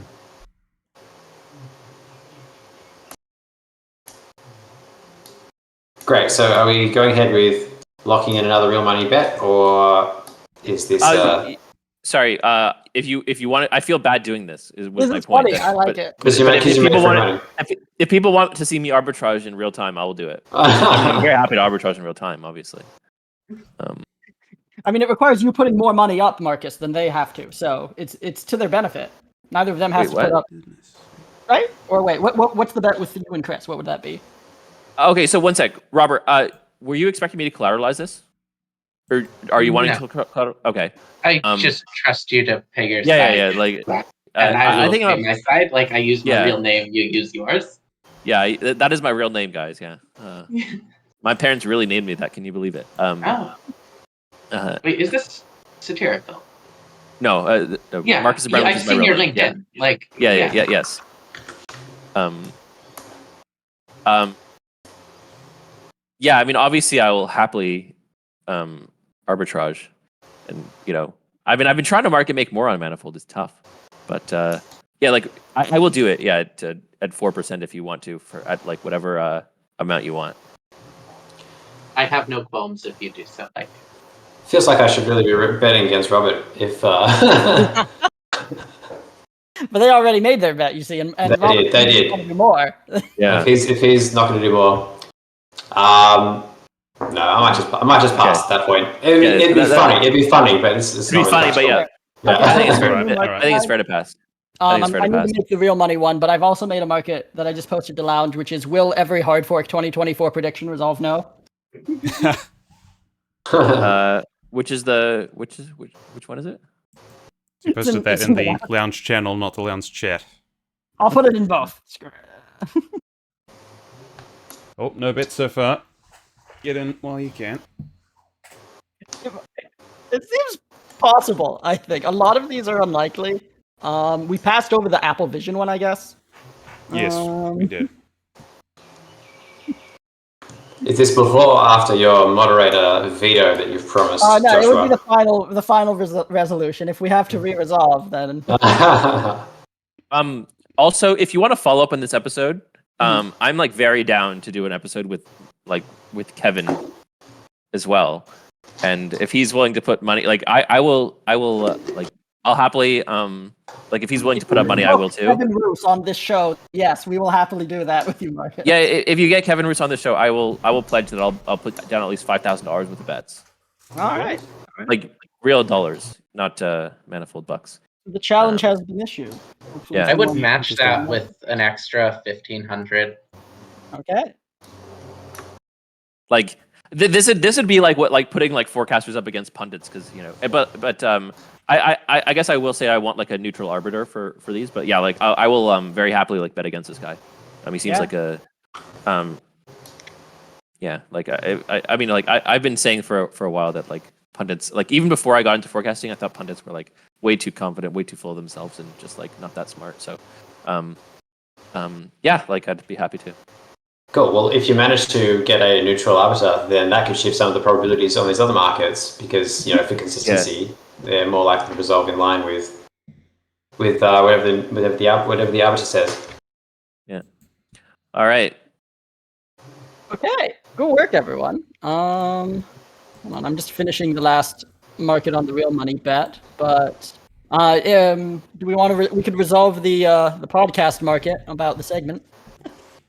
Great. So are we going ahead with locking in another real money bet, or is this? Sorry. If you want, I feel bad doing this. Was This my is point. funny. I like it. Because you But make if people free want, money. if people want to see me arbitrage in real time, I will do it. I'm very happy to arbitrage in real time, obviously. I mean, it requires you putting more money up, Marcus, than they have to. So it's to their benefit. Neither of them has Wait, to what? put up, right? Or wait, what's the bet with you and Chris? What would that be? Okay, so one sec, Robert. Were you expecting me to collateralize this, or are you wanting No. to? Okay. I just trust you to pay your Yeah. side. Like, And I will think pay my side. Like, I use my Yeah. real name, you use yours. Yeah, that is my real name, guys. Yeah. My parents really named me that. Can you believe it? Oh. Wait, is this satirical? No. Yeah, Marcus Abramovitch I've is my seen real your name. LinkedIn. Yes. Yeah, I mean, obviously, I will happily arbitrage, and I've been trying to market make more on Manifold. It's tough, but yeah, like I will do it. Yeah, at 4% if you want to, at like whatever amount you want. I have no qualms if you do so. Like, Feels like I should really be betting against Robert if. But they already made their bet, you see, and They did. Want to do more. Yeah. If he's not going to do more, no, I might just pass at that point. It'd be funny. It'd be funny, but it's It'd be not funny, as but yeah, Yeah. I think it's fair. Alright, I think it's fair to pass. I it's fair to need pass. to make the real money one, but I've also made a market that I just posted to Lounge, which is: will every hard fork 2024 prediction resolve no? Which one is it? You posted in- that it's in in the the- lounge channel, not the lounge chat. I'll put it in both. Oh, no bets so far. Get in while you can. It seems possible, I think. A lot of these are unlikely. We passed over the Apple Vision one, I guess. Yes, we did. Is this before or after your moderator veto that you've promised, No, Joshua? it would be the final resolution. If we have to re-resolve, then Also, if you want to follow up on this episode, I'm like very down to do an episode with Kevin as well. And if he's willing to put money, like I will like I'll happily like if he's willing to put up money, I will too. Kevin Roos on this show. Yes, we will happily do that with you, Marcus. Yeah, if you get Kevin Roos on the show, I will pledge that I'll put down at least $5,000 with the bets. All right. Like real dollars, not manifold bucks. The challenge has been issued. Yeah. I would match that with an extra 1,500. Okay. Like this would be like what like putting like forecasters up against pundits because but I guess I will say I want like a neutral arbiter for these, but yeah, like I will very happily like bet against this guy. He seems like a yeah, like I mean like I've been saying for a while that like pundits, like even before I got into forecasting, I thought pundits were like way too confident, way too full of themselves, and just like not that smart. So yeah, like I'd be happy to. Cool. Well, if you manage to get a neutral arbiter, then that could shift some of the probabilities on these other markets because, for consistency, they're more likely to resolve in line with whatever the arbiter says. Yeah. All right. Okay. Good work, everyone. Hold on, I'm just finishing the last market on the real money bet, but do we want to? We could resolve the podcast market about the segment.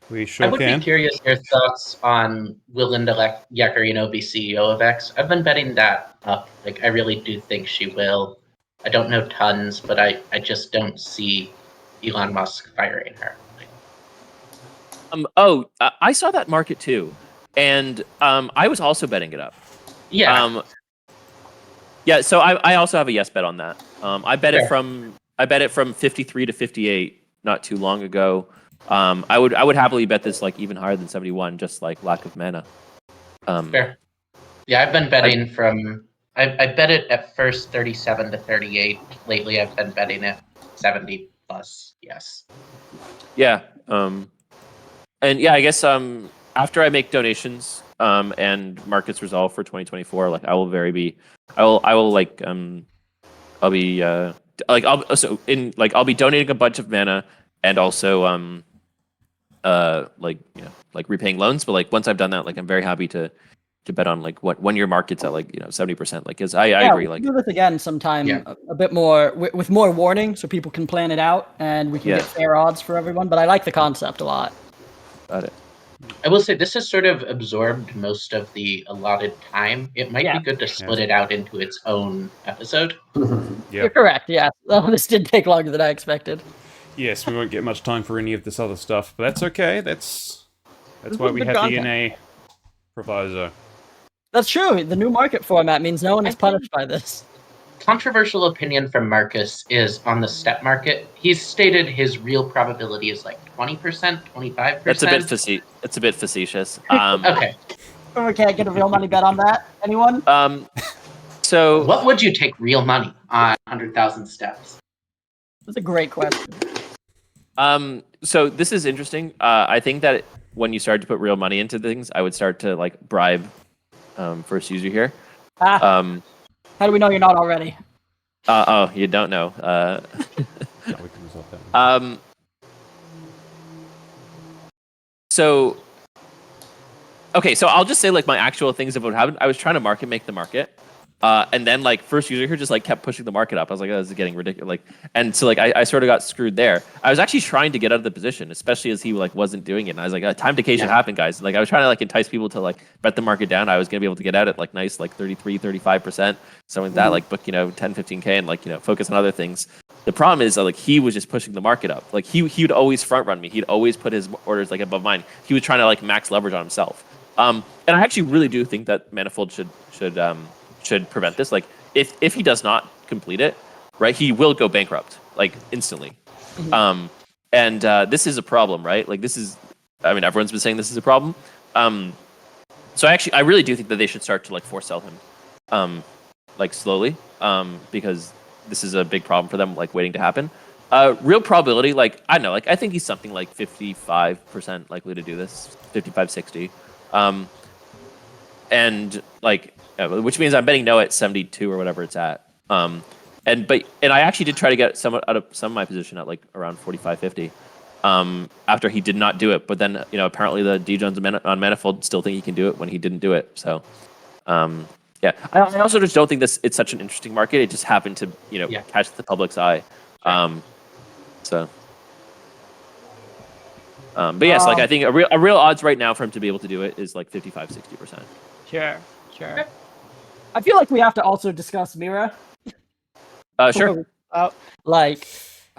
We sure I would can. be curious your thoughts on will Linda Yaccarino be CEO of X? I've been betting that up. Like, I really do think she will. I don't know tons, but I just don't see Elon Musk firing her. I saw that market too, and I was also betting it up. Yeah. Yeah. So I also have a yes bet on that. I bet it from 53 to 58 not too long ago. I would happily bet this like even higher than 71, just like lack of mana. Fair. Yeah, I've been betting I bet it at first 37 to 38. Lately, I've been betting it 70 plus. Yes. Yeah. And yeah, I guess after I make donations and Markets Resolve for 2024, like I will like I'll be like I'll be donating a bunch of mana and also like like repaying loans. But like once I've done that, like I'm very happy to bet on like what 1 year markets at like 70%. Like because I agree. We Like can do this again sometime Yeah. a bit more with more warning, so people can plan it out and we can get fair odds for everyone. But I like the concept a lot. got it. I will say this has sort of absorbed most of the allotted time. It might be good to split it out into its own episode. You're correct. Yeah, this did take longer than I expected. Yes, we won't get much time for any of this other stuff, but that's okay. That's why we good have the content. NA proviso. That's true. The new market format means no one is punished by this. Controversial opinion from Marcus is on the step market. He's stated his real probability is like 20%, 25%. That's a bit facetious. Okay. We can't get a real money bet on that. Anyone? So What would you take real money on 100,000 steps? That's a great question. So this is interesting. I think that when you start to put real money into things, I would start to like bribe first user here. How do we know you're not already? Oh, you don't know. We can resolve that. So okay, so I'll just say like my actual things of what happened. I was trying to make the market. And then like first user here just like kept pushing the market up. I was like, oh, this is getting ridiculous. Like, and so like I sort of got screwed there. I was actually trying to get out of the position, especially as he like wasn't doing it. And I was like, time decay should happen, guys. Like I was trying to like entice people to like bet the market down. I was gonna be able to get out at like nice like 33, 35%, something like that, like book 10, 15K and like focus on other things. The problem is like he was just pushing the market up. Like he would always front run me. He'd always put his orders like above mine. He was trying to like max leverage on himself. And I actually really do think that Manifold should prevent this. Like if he does not complete it, right, he will go bankrupt like instantly. And this is a problem, right? Like everyone's been saying this is a problem. So I really do think that they should start to like force sell him like slowly because this is a big problem for them like waiting to happen. Real probability, like I don't know, like I think he's something like 55% likely to do this, 55, 60. And like which means I'm betting no at 72 or whatever it's at. And I actually did try to get somewhat out of some of my position at like around 45, 50. After he did not do it, but then apparently the D Jones on Manifold still think he can do it when he didn't do it. So yeah, I also just don't think it's such an interesting market. It just happened to catch the public's eye. But yes, like I think a real odds right now for him to be able to do it is like 55, 60%. Sure. I feel like we have to also discuss Mira. Sure. Like,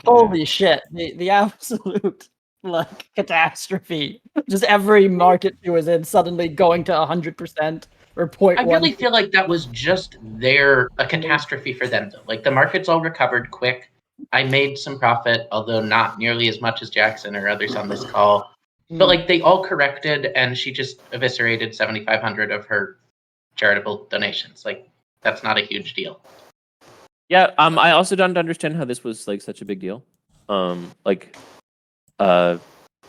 holy shit, the absolute like catastrophe. Just every market she was in suddenly going to 100% or 0.1. I really feel like that was just a catastrophe for them though. Like the markets all recovered quick. I made some profit, although not nearly as much as Jackson or others on this call. But like they all corrected, and she just eviscerated 7,500 of her charitable donations. Like that's not a huge deal. Yeah. I also don't understand how this was like such a big deal. I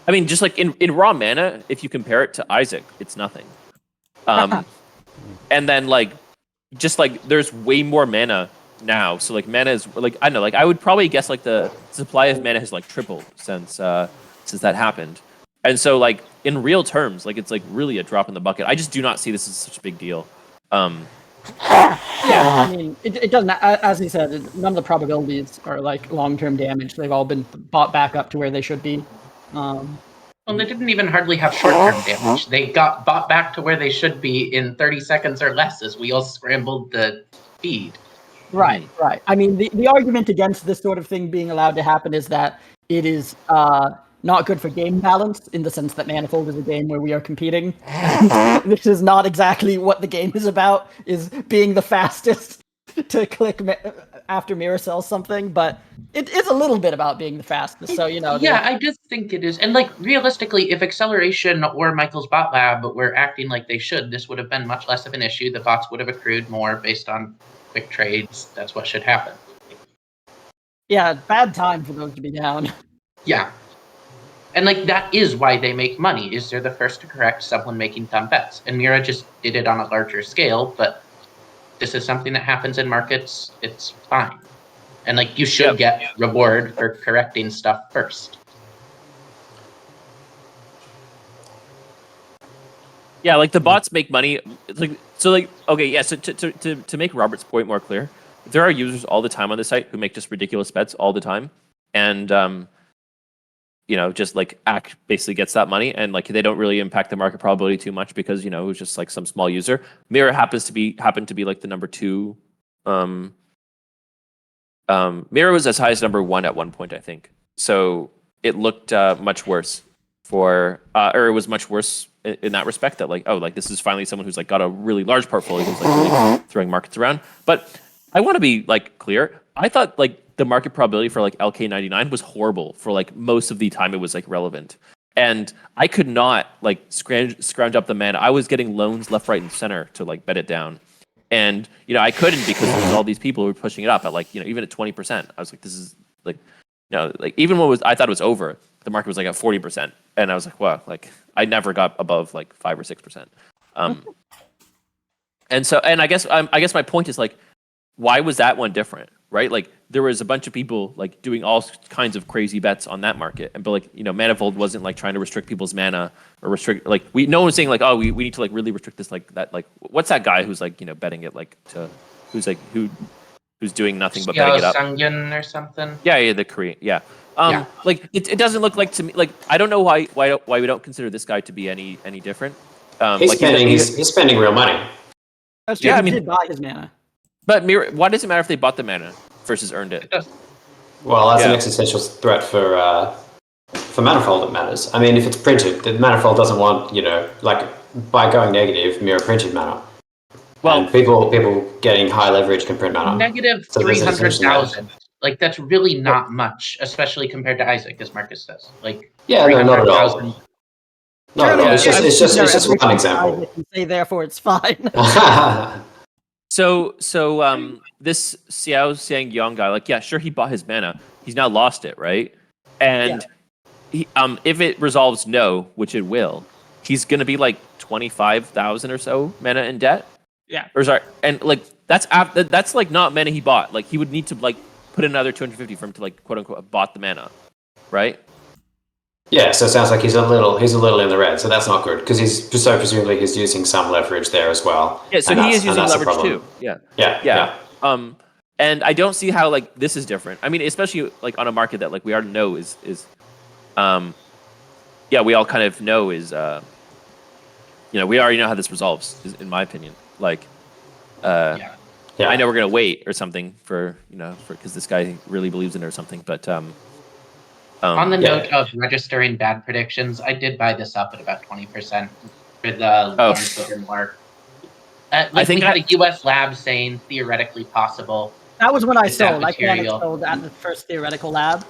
mean, just like in raw mana, if you compare it to Isaac, it's nothing. And then like, just like there's way more mana now. So like mana is like I don't know. Like I would probably guess like the supply of mana has like tripled since that happened. And so, like, in real terms, like, it's, like, really a drop in the bucket. I just do not see this as such a big deal. Yeah, I mean, it doesn't, as he said, none of the probabilities are, like, long-term damage. They've all been bought back up to where they should be. Well, they didn't even hardly have short-term damage. They got bought back to where they should be in 30 seconds or less as we all scrambled the feed. Right. I mean, the argument against this sort of thing being allowed to happen is that it is not good for game balance, in the sense that Manifold is a game where we are competing. This is not exactly what the game is about, is being the fastest. to click after Mirror sells something, but it is a little bit about being the fastest. So Yeah, I just think it is. And like realistically, if Acceleration or Michael's Bot Lab were acting like they should, this would have been much less of an issue. The bots would have accrued more based on quick trades. That's what should happen. yeah, bad time for those to be down. Yeah. And like that is why they make money, is they're the first to correct someone making dumb bets. And Mira just did it on a larger scale, but this is something that happens in markets. It's fine. And like you should get reward for correcting stuff first. Yeah, like the bots make money. Like so, like okay, yeah. So to make Robert's point more clear, there are users all the time on the site who make just ridiculous bets all the time, and just like Act basically gets that money, and like they don't really impact the market probability too much because it was just like some small user. Mirror happened to be like the number 2. Mirror was as high as number 1 at one point, I think. So it looked much worse or it was much worse in that respect. That like, oh, like this is finally someone who's like got a really large portfolio who's like really throwing markets around. But I want to be like clear. I thought like the market probability for like LK99 was horrible for like most of the time it was like relevant. And I could not like scrounge up the mana. I was getting loans left, right, and center to like bet it down. And I couldn't because there was all these people who were pushing it up at like even at 20%. I was like, this is like like even when I thought it was over, the market was like at 40%, and I was like, wow, like I never got above like 5 or 6%. And I guess my point is like, why was that one different, right? Like there was a bunch of people like doing all kinds of crazy bets on that market, but like Manifold wasn't like trying to restrict people's mana or restrict like no one's saying like, oh, we need to like really restrict this like that, like what's that guy who's like betting it like to who's doing nothing but betting it up? Sungyeon or something. Yeah, the Korean. Yeah. Like it doesn't look like to me like I don't know why we don't consider this guy to be any different. He's spending real money. That's true. Yeah, he did buy his mana. But Mirror, why does it matter if they bought the mana versus earned it? Well, that's an existential threat for Manifold. It matters. I mean, if it's printed, the Manifold doesn't want like by going negative, Mirror printed mana. Well, and people getting high leverage can print mana. Negative 300,000. Like that's really not much, especially compared to Isaac, as Marcus says. Like not at all. No, it's just one example. You can say therefore it's fine. So this Xiao Xiang Yang guy, like, yeah, sure, he bought his mana. He's now lost it, right? And he, if it resolves no, which it will, he's gonna be like 25,000 or so mana in debt. Yeah. Or sorry, and like that's like not mana he bought. Like he would need to like put another 250 for him to like quote unquote have bought the mana, right? Yeah, so it sounds like he's a little in the red, so that's not good because presumably he's using some leverage there as well. Yeah, so he is using leverage too. Yeah. And I don't see how like this is different. I mean, especially like on a market that like we already know is we all kind of know is we already know how this resolves, in my opinion. Like, I know we're gonna wait or something for because this guy really believes in it or something, but on the note of registering bad predictions, I did buy this up at about 20% for the large mark. I think we had a US lab saying theoretically possible. That was when I sold. I sold at the first theoretical lab.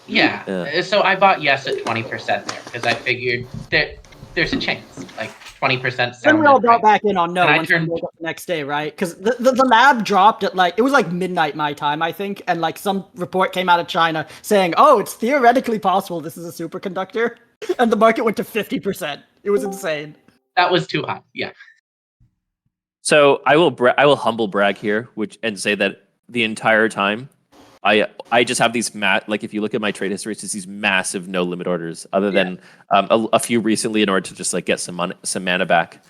Yeah. So I bought yes at 20% there because I figured that there's a chance. Like 20%. Then we all got back in on no once we woke up the next day, right? Because the lab dropped at like it was like midnight my time, I think, and like some report came out of China saying, "Oh, it's theoretically possible this is a superconductor," and the market went to 50%. It was insane. That was too high. Yeah. So I will humble brag here, and say that the entire time, I just have these like if you look at my trade history, it's just these massive no limit orders. Other than a few recently in order to just like get some mana back,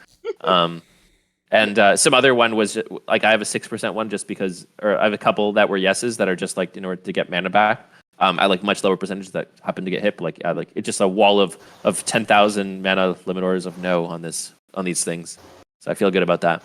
and some other one was like I have a 6% one just because, or I have a couple that were yeses that are just like in order to get mana back. I like much lower percentages that happen to get hit. Like it's just a wall of 10,000 mana limit orders of no on these things. So I feel good about that.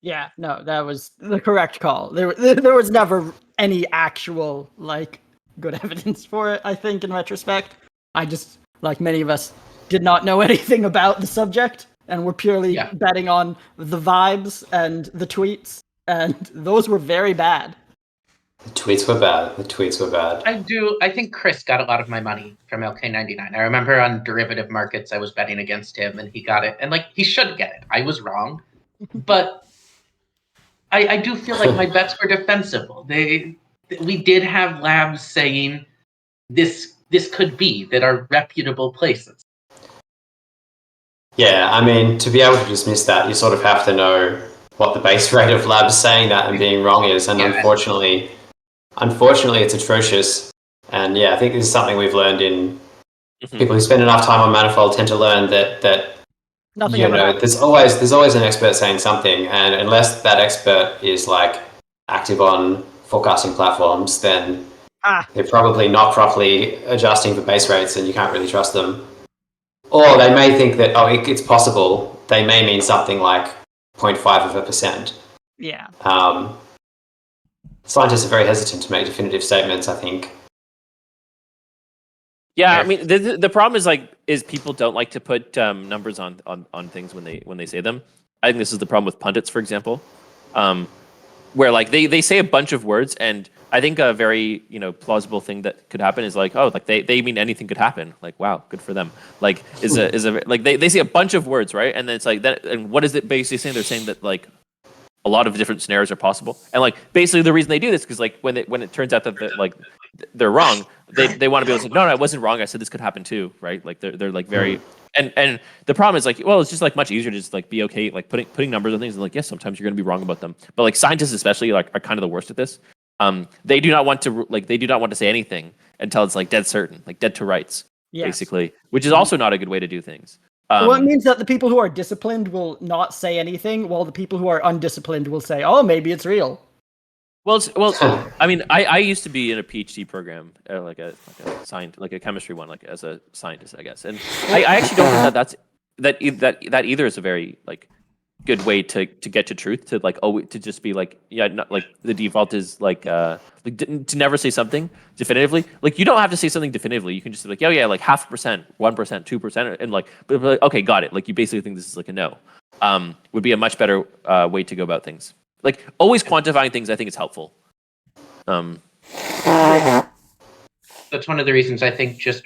Yeah, no, that was the correct call. There was never any actual like good evidence for it. I think in retrospect, I just like many of us did not know anything about the subject and were purely betting on the vibes and the tweets. and those were very bad. The tweets were bad. The tweets were bad. I think Chris got a lot of my money from LK99. I remember on derivative markets, I was betting against him, and he got it. And like, he should get it. I was wrong, but I do feel like my bets were defensible. We did have labs saying this could be that are reputable places. Yeah, I mean, to be able to dismiss that, you sort of have to know what the base rate of labs saying that and being wrong is, and Yeah. Unfortunately, it's atrocious. And yeah, I think this is something we've learned in Mhm. people who spend enough time on Manifold tend to learn that Nothing you ever know happened. there's always an expert saying something, and unless that expert is like active on forecasting platforms, then they're probably not properly adjusting for base rates, and you can't really trust them. Or they may think that it's possible. They may mean something like 0.5%. Yeah. Scientists are very hesitant to make definitive statements, I think. Yeah, I mean the problem is people don't like to put numbers on things when they say them. I think this is the problem with pundits, for example, where like they say a bunch of words, and I think a very plausible thing that could happen is like, oh, like they mean anything could happen. Like, wow, good for them. Like like they say a bunch of words, right? And then it's like that, and what is it basically saying? They're saying that like a lot of different scenarios are possible, and like basically the reason they do this because like when it turns out that they're wrong, they want to be able to say, no, I wasn't wrong. I said this could happen too, right? Like they're like very and the problem is like, well, it's just like much easier to just like be okay, like putting numbers on things and like, yes, sometimes you're going to be wrong about them, but like scientists especially like are kind of the worst at this. They do not want to say anything until it's like dead certain, like dead to rights, Yes. basically, which is also not a good way to do things. Well, it means that the people who are disciplined will not say anything, while the people who are undisciplined will say, "Oh, maybe it's real." Well, I mean, I used to be in a PhD program, like a chemistry one, like as a scientist, I guess, and I actually don't think that either is a very like good way to get to truth, to like to just be like, yeah, not like the default is like to never say something definitively. Like you don't have to say something definitively. You can just be like, oh yeah, like 0.5%, 1%, 2%, and like, but like, okay, got it. Like you basically think this is like a no. Would be a much better way to go about things. Like always quantifying things, I think is helpful. That's one of the reasons I think just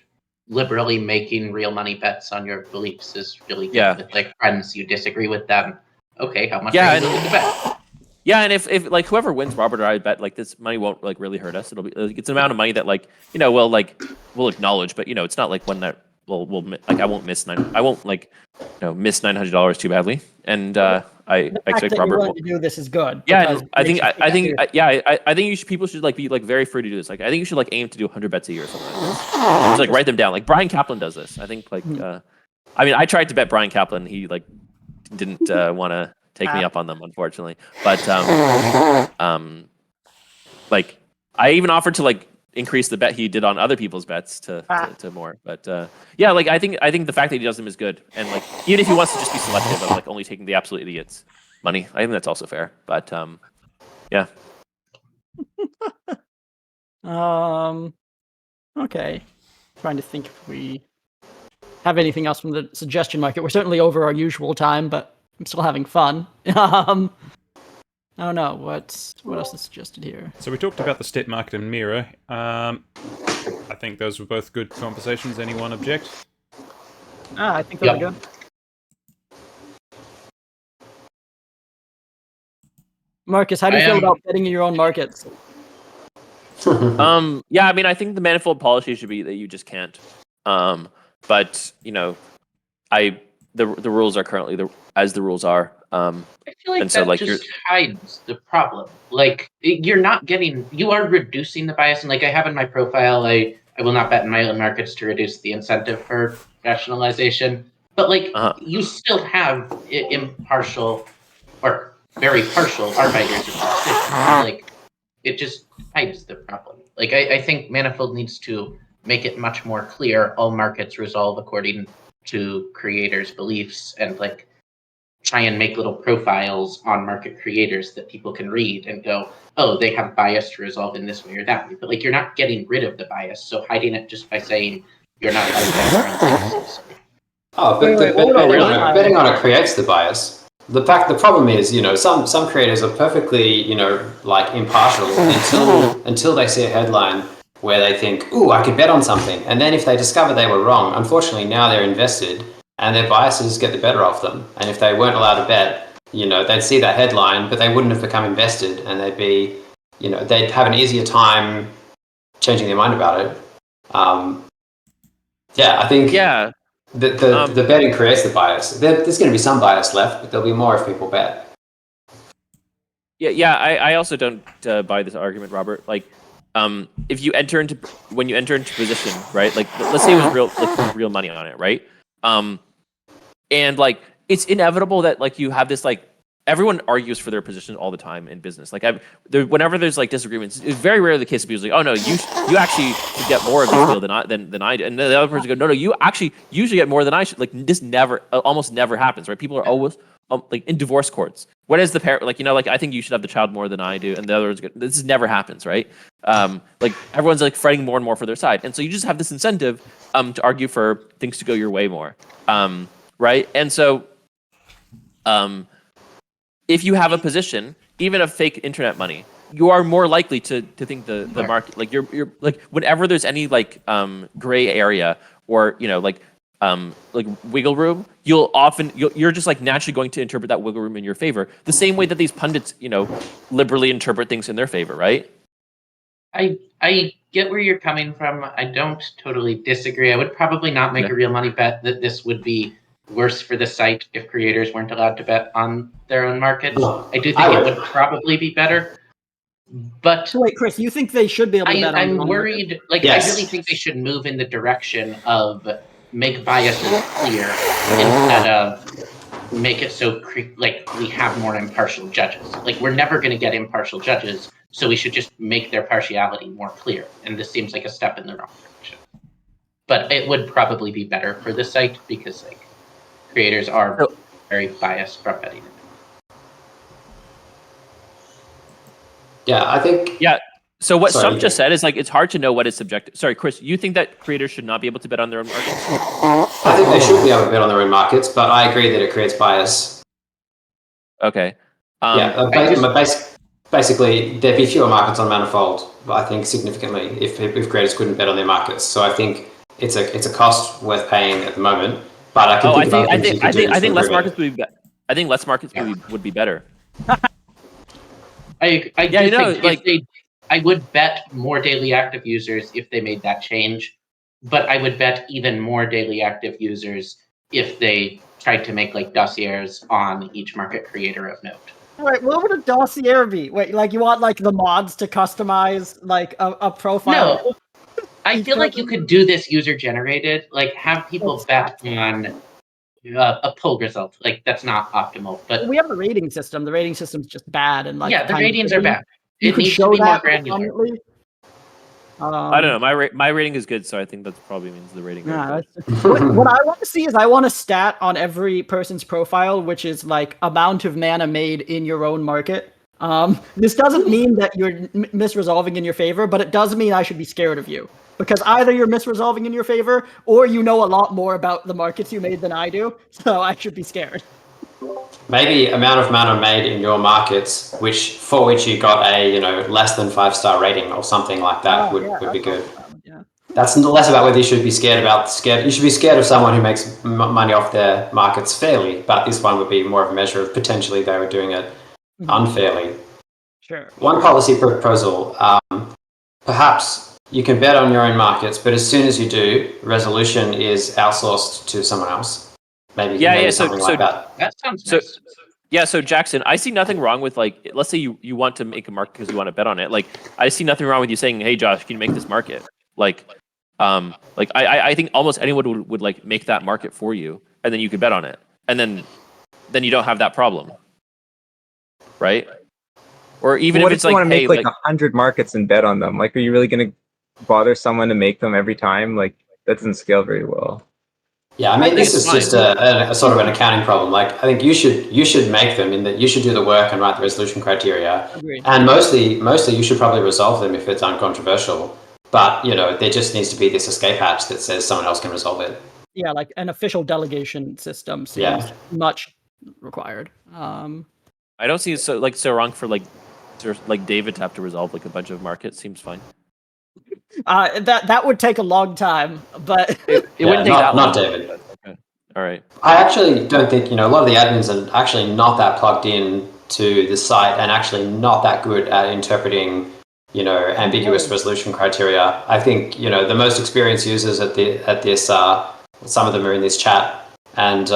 liberally making real money bets on your beliefs is really good. Yeah. With like friends, you disagree with them. Okay, how much Yeah, are you willing to bet? Yeah, and if like whoever wins, Robert or I bet like this money won't like really hurt us. It'll be like, it's an amount of money that like we'll acknowledge, but it's not like one that we'll like I won't miss miss $900 too badly, and I The fact expect that Robert you're will. willing to do this is good. Yeah, because and it makes you take it I think people should like be like very free to do this. Like I think you should like aim to do 100 bets a year or something like this. Just like write them down. Like Brian Kaplan does this. I think like I mean I tried to bet Brian Kaplan. He like didn't want to take me up on them, unfortunately. But like I even offered to like increase the bet he did on other people's bets to more. But yeah, like I think the fact that he does them is good. And like even if he wants to just be selective of like only taking the absolute idiots' money, I think that's also fair. But yeah. Okay. Trying to think if we have anything else from the suggestion market. We're certainly over our usual time, but I'm still having fun. I don't know what else is suggested here. So we talked about the stat market and mirror. I think those were both good conversations. Anyone object? I think those are good. Marcus, how do you feel about betting in your own markets? Yeah, I mean, I think the manifold policy should be that you just can't. But the rules are currently as the rules are. I feel like and so, that just hides the problem. Like you are reducing the bias, and like I have in my profile, I will not bet in my own markets to reduce the incentive for rationalization. But like you still have impartial or very partial arbiters. Like it just hides the problem. Like I think Manifold needs to make it much more clear all markets resolve according to creators' beliefs, and like try and make little profiles on market creators that people can read and go, oh, they have bias to resolve in this way or that way. But like you're not getting rid of the bias, so hiding it just by saying you're not Oh, but betting on it creates the bias. The problem is, some creators are perfectly, like impartial until they see a headline where they think, "Ooh, I could bet on something," and then if they discover they were wrong, unfortunately now they're invested and their biases get the better of them. And if they weren't allowed to bet, they'd see that headline, but they wouldn't have become invested, and they'd be, they'd have an easier time changing their mind about it. I think the betting creates the bias. There's going to be some bias left, but there'll be more if people bet. I also don't buy this argument, Robert. Like, if you enter into position, right? Like, let's say it was real money on it, right? And like, it's inevitable that like you have this like. Everyone argues for their position all the time in business. Like, whenever there's like disagreements, it's very rarely the case of people like, "Oh no, you actually should get more of this deal than I do," and the other person go, "No, you should get more than I should." Like, this almost never happens, right? People are always like in divorce courts. What is the parent like? Like, I think you should have the child more than I do, and the other one's good. This never happens, right? Like, everyone's like fighting more and more for their side, and so you just have this incentive to argue for things to go your way more, right? And so, if you have a position, even of fake internet money, you are more likely to think the market, like you're like, whenever there's any like gray area or like wiggle room, you're just like naturally going to interpret that wiggle room in your favor, the same way that these pundits liberally interpret things in their favor, right? I get where you're coming from. I don't totally disagree. I would probably not make a real money bet that this would be worse for the site if creators weren't allowed to bet on their own markets. I do think it would probably be better. But so wait, Chris, you think they should be able to bet on I'm worried. Like, yes. I really think they should move in the direction of make biases clear instead of make it so like we have more impartial judges. Like, we're never going to get impartial judges, so we should just make their partiality more clear. And this seems like a step in the wrong direction. But it would probably be better for the site because like creators are very biased from betting. Yeah, I think. Yeah. So what Stump just said is like it's hard to know what is subjective. Sorry, Chris, you think that creators should not be able to bet on their own markets? I think they should be able to bet on their own markets, but I agree that it creates bias. Okay. Basically, there'd be fewer markets on Manifold, I think, significantly if creators couldn't bet on their markets. So I think it's a cost worth paying at the moment. But I think less markets would be. I think less markets would be better. I would bet more daily active users if they made that change, but I would bet even more daily active users if they tried to make like dossiers on each market creator of note. Wait, what would a dossier be? Wait, like you want like the mods to customize like a profile? No. I feel like you could do this user generated, like have people bet on a poll result. Like that's not optimal, but we have the rating system. The rating system's just bad, and like the ratings are bad. It needs to be more granular. I don't know. My rating is good, so I think that probably means the rating. Yeah, what I want to see is I want a stat on every person's profile, which is like amount of mana made in your own market. This doesn't mean that you're misresolving in your favor, but it does mean I should be scared of you. Because either you're misresolving in your favor, or you know a lot more about the markets you made than I do, so I should be scared. Maybe amount of mana made in your markets, for which you got a less than 5-star rating or something like that would be good. Yeah. That's less about whether you should be scared. You should be scared of someone who makes money off their markets fairly, but this one would be more of a measure of potentially they were doing it unfairly. Sure. One policy proposal, perhaps. You can bet on your own markets, but as soon as you do, resolution is outsourced to someone else. Maybe something like that. That sounds nice. Yeah, so Jackson, I see nothing wrong with like, let's say you want to make a market because you want to bet on it. Like, I see nothing wrong with you saying, "Hey, Josh, can you make this market?" I think almost anyone would like make that market for you, and then you could bet on it, and then you don't have that problem, right? Or even if it's like, you want to make hey, 100 markets and bet on them? Like, are you really going to bother someone to make them every time? Like, that doesn't scale very well. Yeah, I mean, this is just a sort of an accounting problem. Like, I think you should make them in that you should do the work and write the resolution criteria. Agreed. And mostly you should probably resolve them if it's uncontroversial. But there just needs to be this escape hatch that says someone else can resolve it. Yeah, like an official delegation system seems much required. I don't see it so wrong for like David to have to resolve like a bunch of markets. Seems fine. That would take a long time, but It Yeah, wouldn't take that not long. David. Okay. All right. I actually don't think, a lot of the admins are actually not that plugged in to the site and actually not that good at interpreting, ambiguous resolution criteria. I think, the most experienced users at this are, some of them are in this chat, and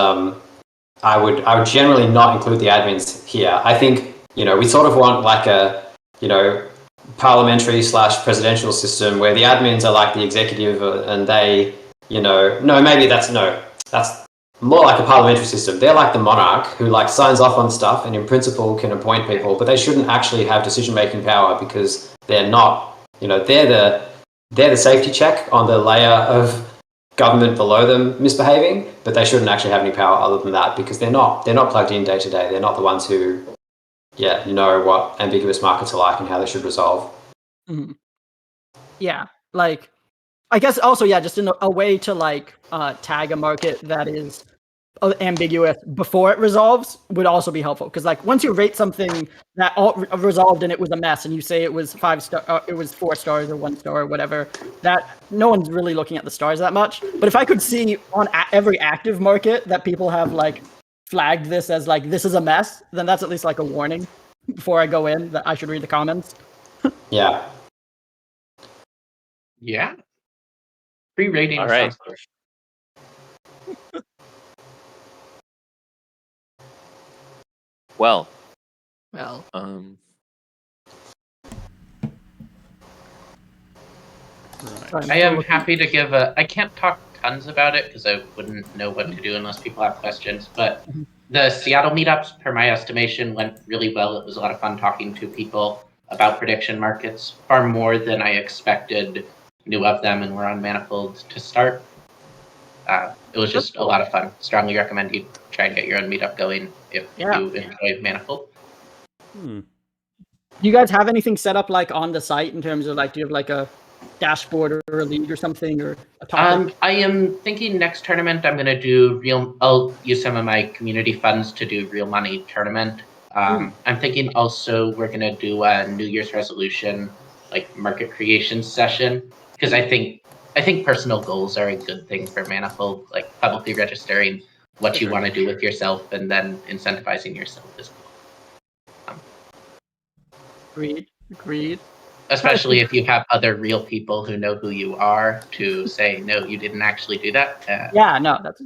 I would generally not include the admins here. I think, we sort of want like a, parliamentary / presidential system where the admins are like the executive and they, that's more like a parliamentary system. They're like the monarch who like signs off on stuff and in principle can appoint people, but they shouldn't actually have decision-making power because they're not, they're the safety check on the layer of government below them misbehaving, but they shouldn't actually have any power other than that because they're not plugged in day to day. They're not the ones who, know what ambiguous markets are like and how they should resolve. Mhm. Yeah, like I guess also just in a way to like tag a market that is ambiguous before it resolves would also be helpful because like once you rate something that all resolved and it was a mess and you say it was 5 star, it was 4 stars or 1 star or whatever, that no one's really looking at the stars that much. But if I could see on every active market that people have like flagged this as like this is a mess, then that's at least like a warning before I go in that I should read the comments. Yeah. Yeah. Pre-rating All right. sounds good. Well. Sorry, I am happy to give I can't talk tons about it because I wouldn't know what to do unless people have questions, but the Seattle meetups, per my estimation, went really well. It was a lot of fun talking to people about prediction markets, far more than I expected knew of them and were on Manifold to start. It was just a lot of fun. Strongly recommend you try and get your own meetup going if you enjoy Manifold. Do you guys have anything set up like on the site in terms of like, do you have like a dashboard or a league or something or a topic? I am thinking next tournament I'm going to do I'll use some of my community funds to do real money tournament. I'm thinking also we're going to do a New Year's resolution, like market creation session, because I think personal goals are a good thing for Manifold, like publicly registering what you want to do with yourself and then incentivizing yourself as well. Agreed. Especially if you have other real people who know who you are to say, no, you didn't actually do that.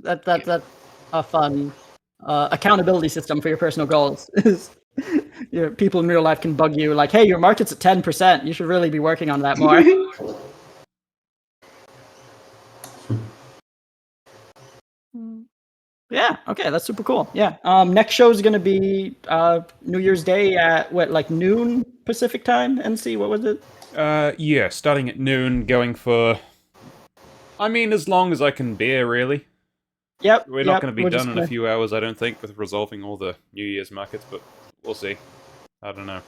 That's a fun accountability system for your personal goals. People in real life can bug you like, hey, your market's at 10%. You should really be working on that more. Yeah, okay, that's super cool. Yeah. Next show is going to be New Year's Day at noon Pacific time, NC? What was it? Yeah, starting at noon, going for... I mean, as long as I can bear, really. Yep. We're not going to be done in a few hours, I don't think, with resolving all the New Year's markets, but we'll see. I don't know.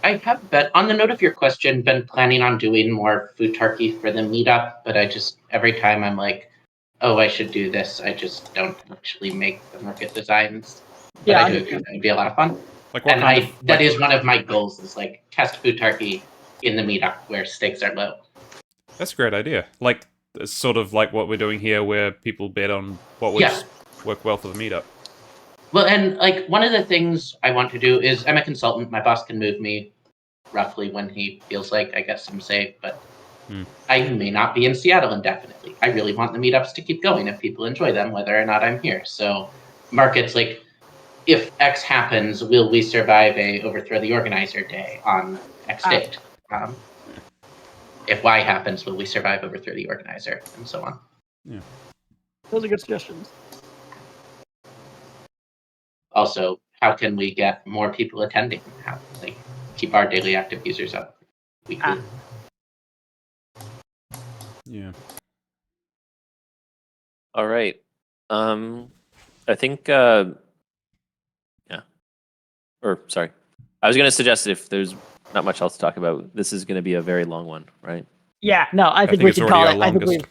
I have on the note of your question, been planning on doing more Futarki for the meetup, but I just, every time I'm like, oh, I should do this, I just don't actually make the market designs. But I do agree it'd be a lot of fun. That is one of my goals, is like test Futarki in the meetup where stakes are low. That's a great idea. Like, sort of like what we're doing here, where people bet on what would work well for the meetup. Well, and like one of the things I want to do is, I'm a consultant. My boss can move me roughly when he feels like, I guess some say, but I may not be in Seattle indefinitely. I really want the meetups to keep going if people enjoy them, whether or not I'm here. So markets like, if X happens, will we survive a overthrow the organizer day on X date? If Y happens, will we survive overthrow the organizer, and so on. Yeah. Those are good suggestions. Also, how can we get more people attending? How keep our daily active users up weekly? Yeah. All right. I think sorry. I was going to suggest if there's not much else to talk about, this is going to be a very long one, right? Yeah, no, I think we can call it. I think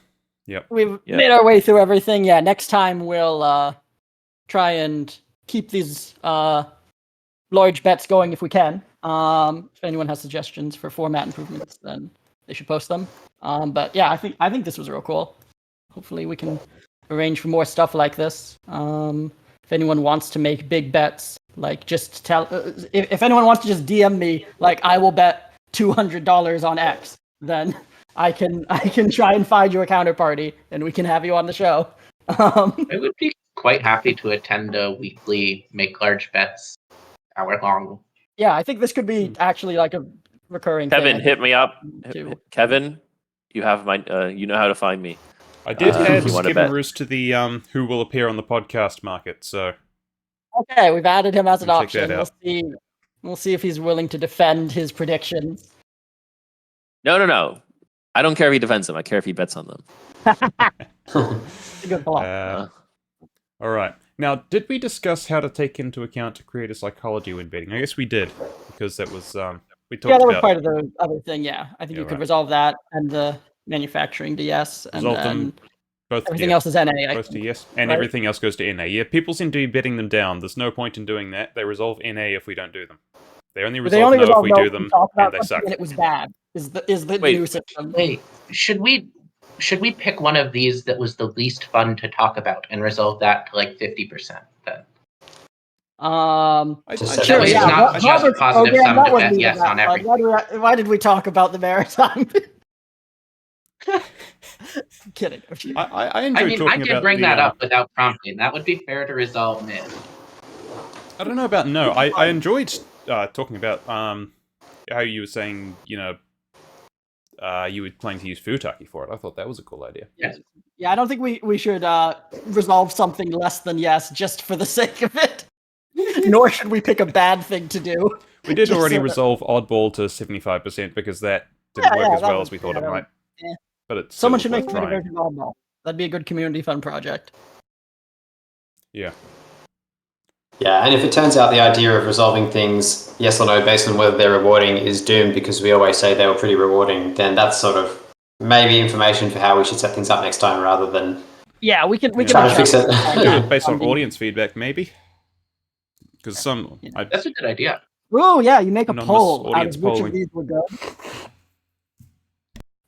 we've made our way through everything. Yeah, next time we'll try and keep these large bets going if we can. If anyone has suggestions for format improvements, then they should post them. But yeah, I think this was real cool. Hopefully, we can arrange for more stuff like this. If anyone wants to make big bets, like just tell. If anyone wants to just DM me, like I will bet $200 on X, then I can try and find you a counterparty, and we can have you on the show. I would be quite happy to attend a weekly make large bets hour long. Yeah, I think this could be actually like a recurring Kevin, thing. hit me up. Too. Kevin, you have my. You know how to find me. I did add if you wanna Skip and bet. Roos to the who will appear on the podcast market, so Okay, we've added him as an We'll check that option. out. We'll see if he's willing to defend his predictions. No. I don't care if he defends them. I care if he bets on them. It's a good point. All right. Now, did we discuss how to take into account creator psychology when betting? I guess we did, because that was we talked Yeah, that was about part of the other thing. Yeah, I think Yeah, you could right. resolve that and the manufacturing DS, and resolve then them both. everything Yeah, else is NA. I both to think. yes, and right? everything else goes to NA. Yeah, people seem to be betting them down. There's no point in doing that. They resolve NA if we don't do them. They only But they resolve only no if resolve we no do if we them, talk about and they something suck. and it was bad. Is the Wait. new system? Wait, should we pick one of these that was the least fun to talk about and resolve that to like 50% then? Just I- set Sure, that It's yeah. aside. not just Robert's positive program, sum that to was bet me yes that on fun. everything. Why did we talk about the maritime? Kidding. I I enjoy mean, I talking can about bring the, that up without prompting. That would be fair to resolve mid. I don't know about no. I enjoyed talking about how you were saying, you know, you were planning to use Futaki for it. I thought that was a cool idea. Yes. Yeah, I don't think we should resolve something less than yes just for the sake of it. Nor should we pick a bad thing to do. We did Just already so that- resolve Oddball to 75% because that didn't work as that well was- as we thought yeah, it that might. was- But it's Someone still should make worth a trying. version of Oddball. That'd be a good community fun project. Yeah. Yeah, and if it turns out the idea of resolving things yes or no based on whether they're rewarding is doomed because we always say they were pretty rewarding, then that's sort of maybe information for how we should set things up next time rather than Yeah, we can try to fix it. Do it based on Funding. audience feedback, maybe. Because some, Yeah. That's a good idea. Oh yeah, you make a Anonymous poll out audience of which polling. of these would go.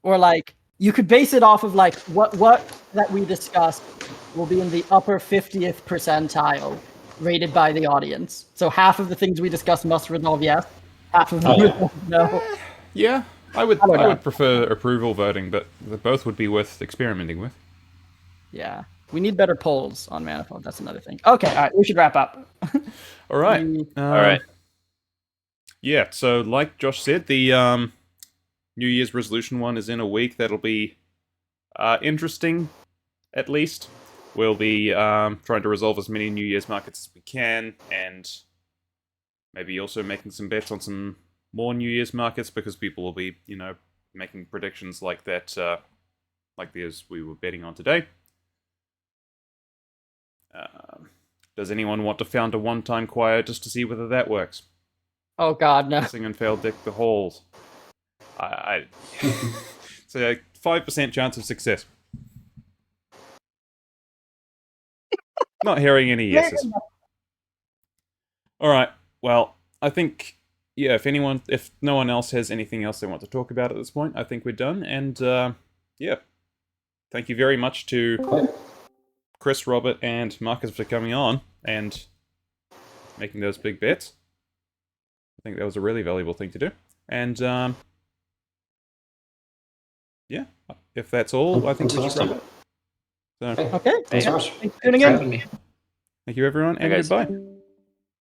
Or like you could base it off of like what that we discussed will be in the upper 50th percentile rated by the audience. So half of the things we discussed must resolve yes, half of them Oh, yeah. resolve no. yeah, I would I don't know. would prefer approval voting, but they both would be worth experimenting with. Yeah. We need better polls on Manifold. That's another thing. Okay, all right, we should wrap up. All right. All right. Yeah, so like Josh said, the New Year's resolution one is in a week. That'll be interesting, at least. We'll be trying to resolve as many New Year's markets as we can, and maybe also making some bets on some more New Year's markets, because people will be, you know, making predictions like that, like those we were betting on today. Does anyone want to found a one-time choir just to see whether that works? Oh god, no. Sing and fail Dick the Halls. So a 5% chance of success. Not hearing any yeses. All right. Well, I think yeah. If no one else has anything else they want to talk about at this point, I think we're done. And yeah, thank you very much to Chris, Robert, and Marcus for coming on and making those big bets. I think that was a really valuable thing to do. And yeah, if that's all, I think we should wrap it. So, Okay. Thanks so much. Thanks for tuning For in. having me. thank you everyone, and Hey, guys. goodbye.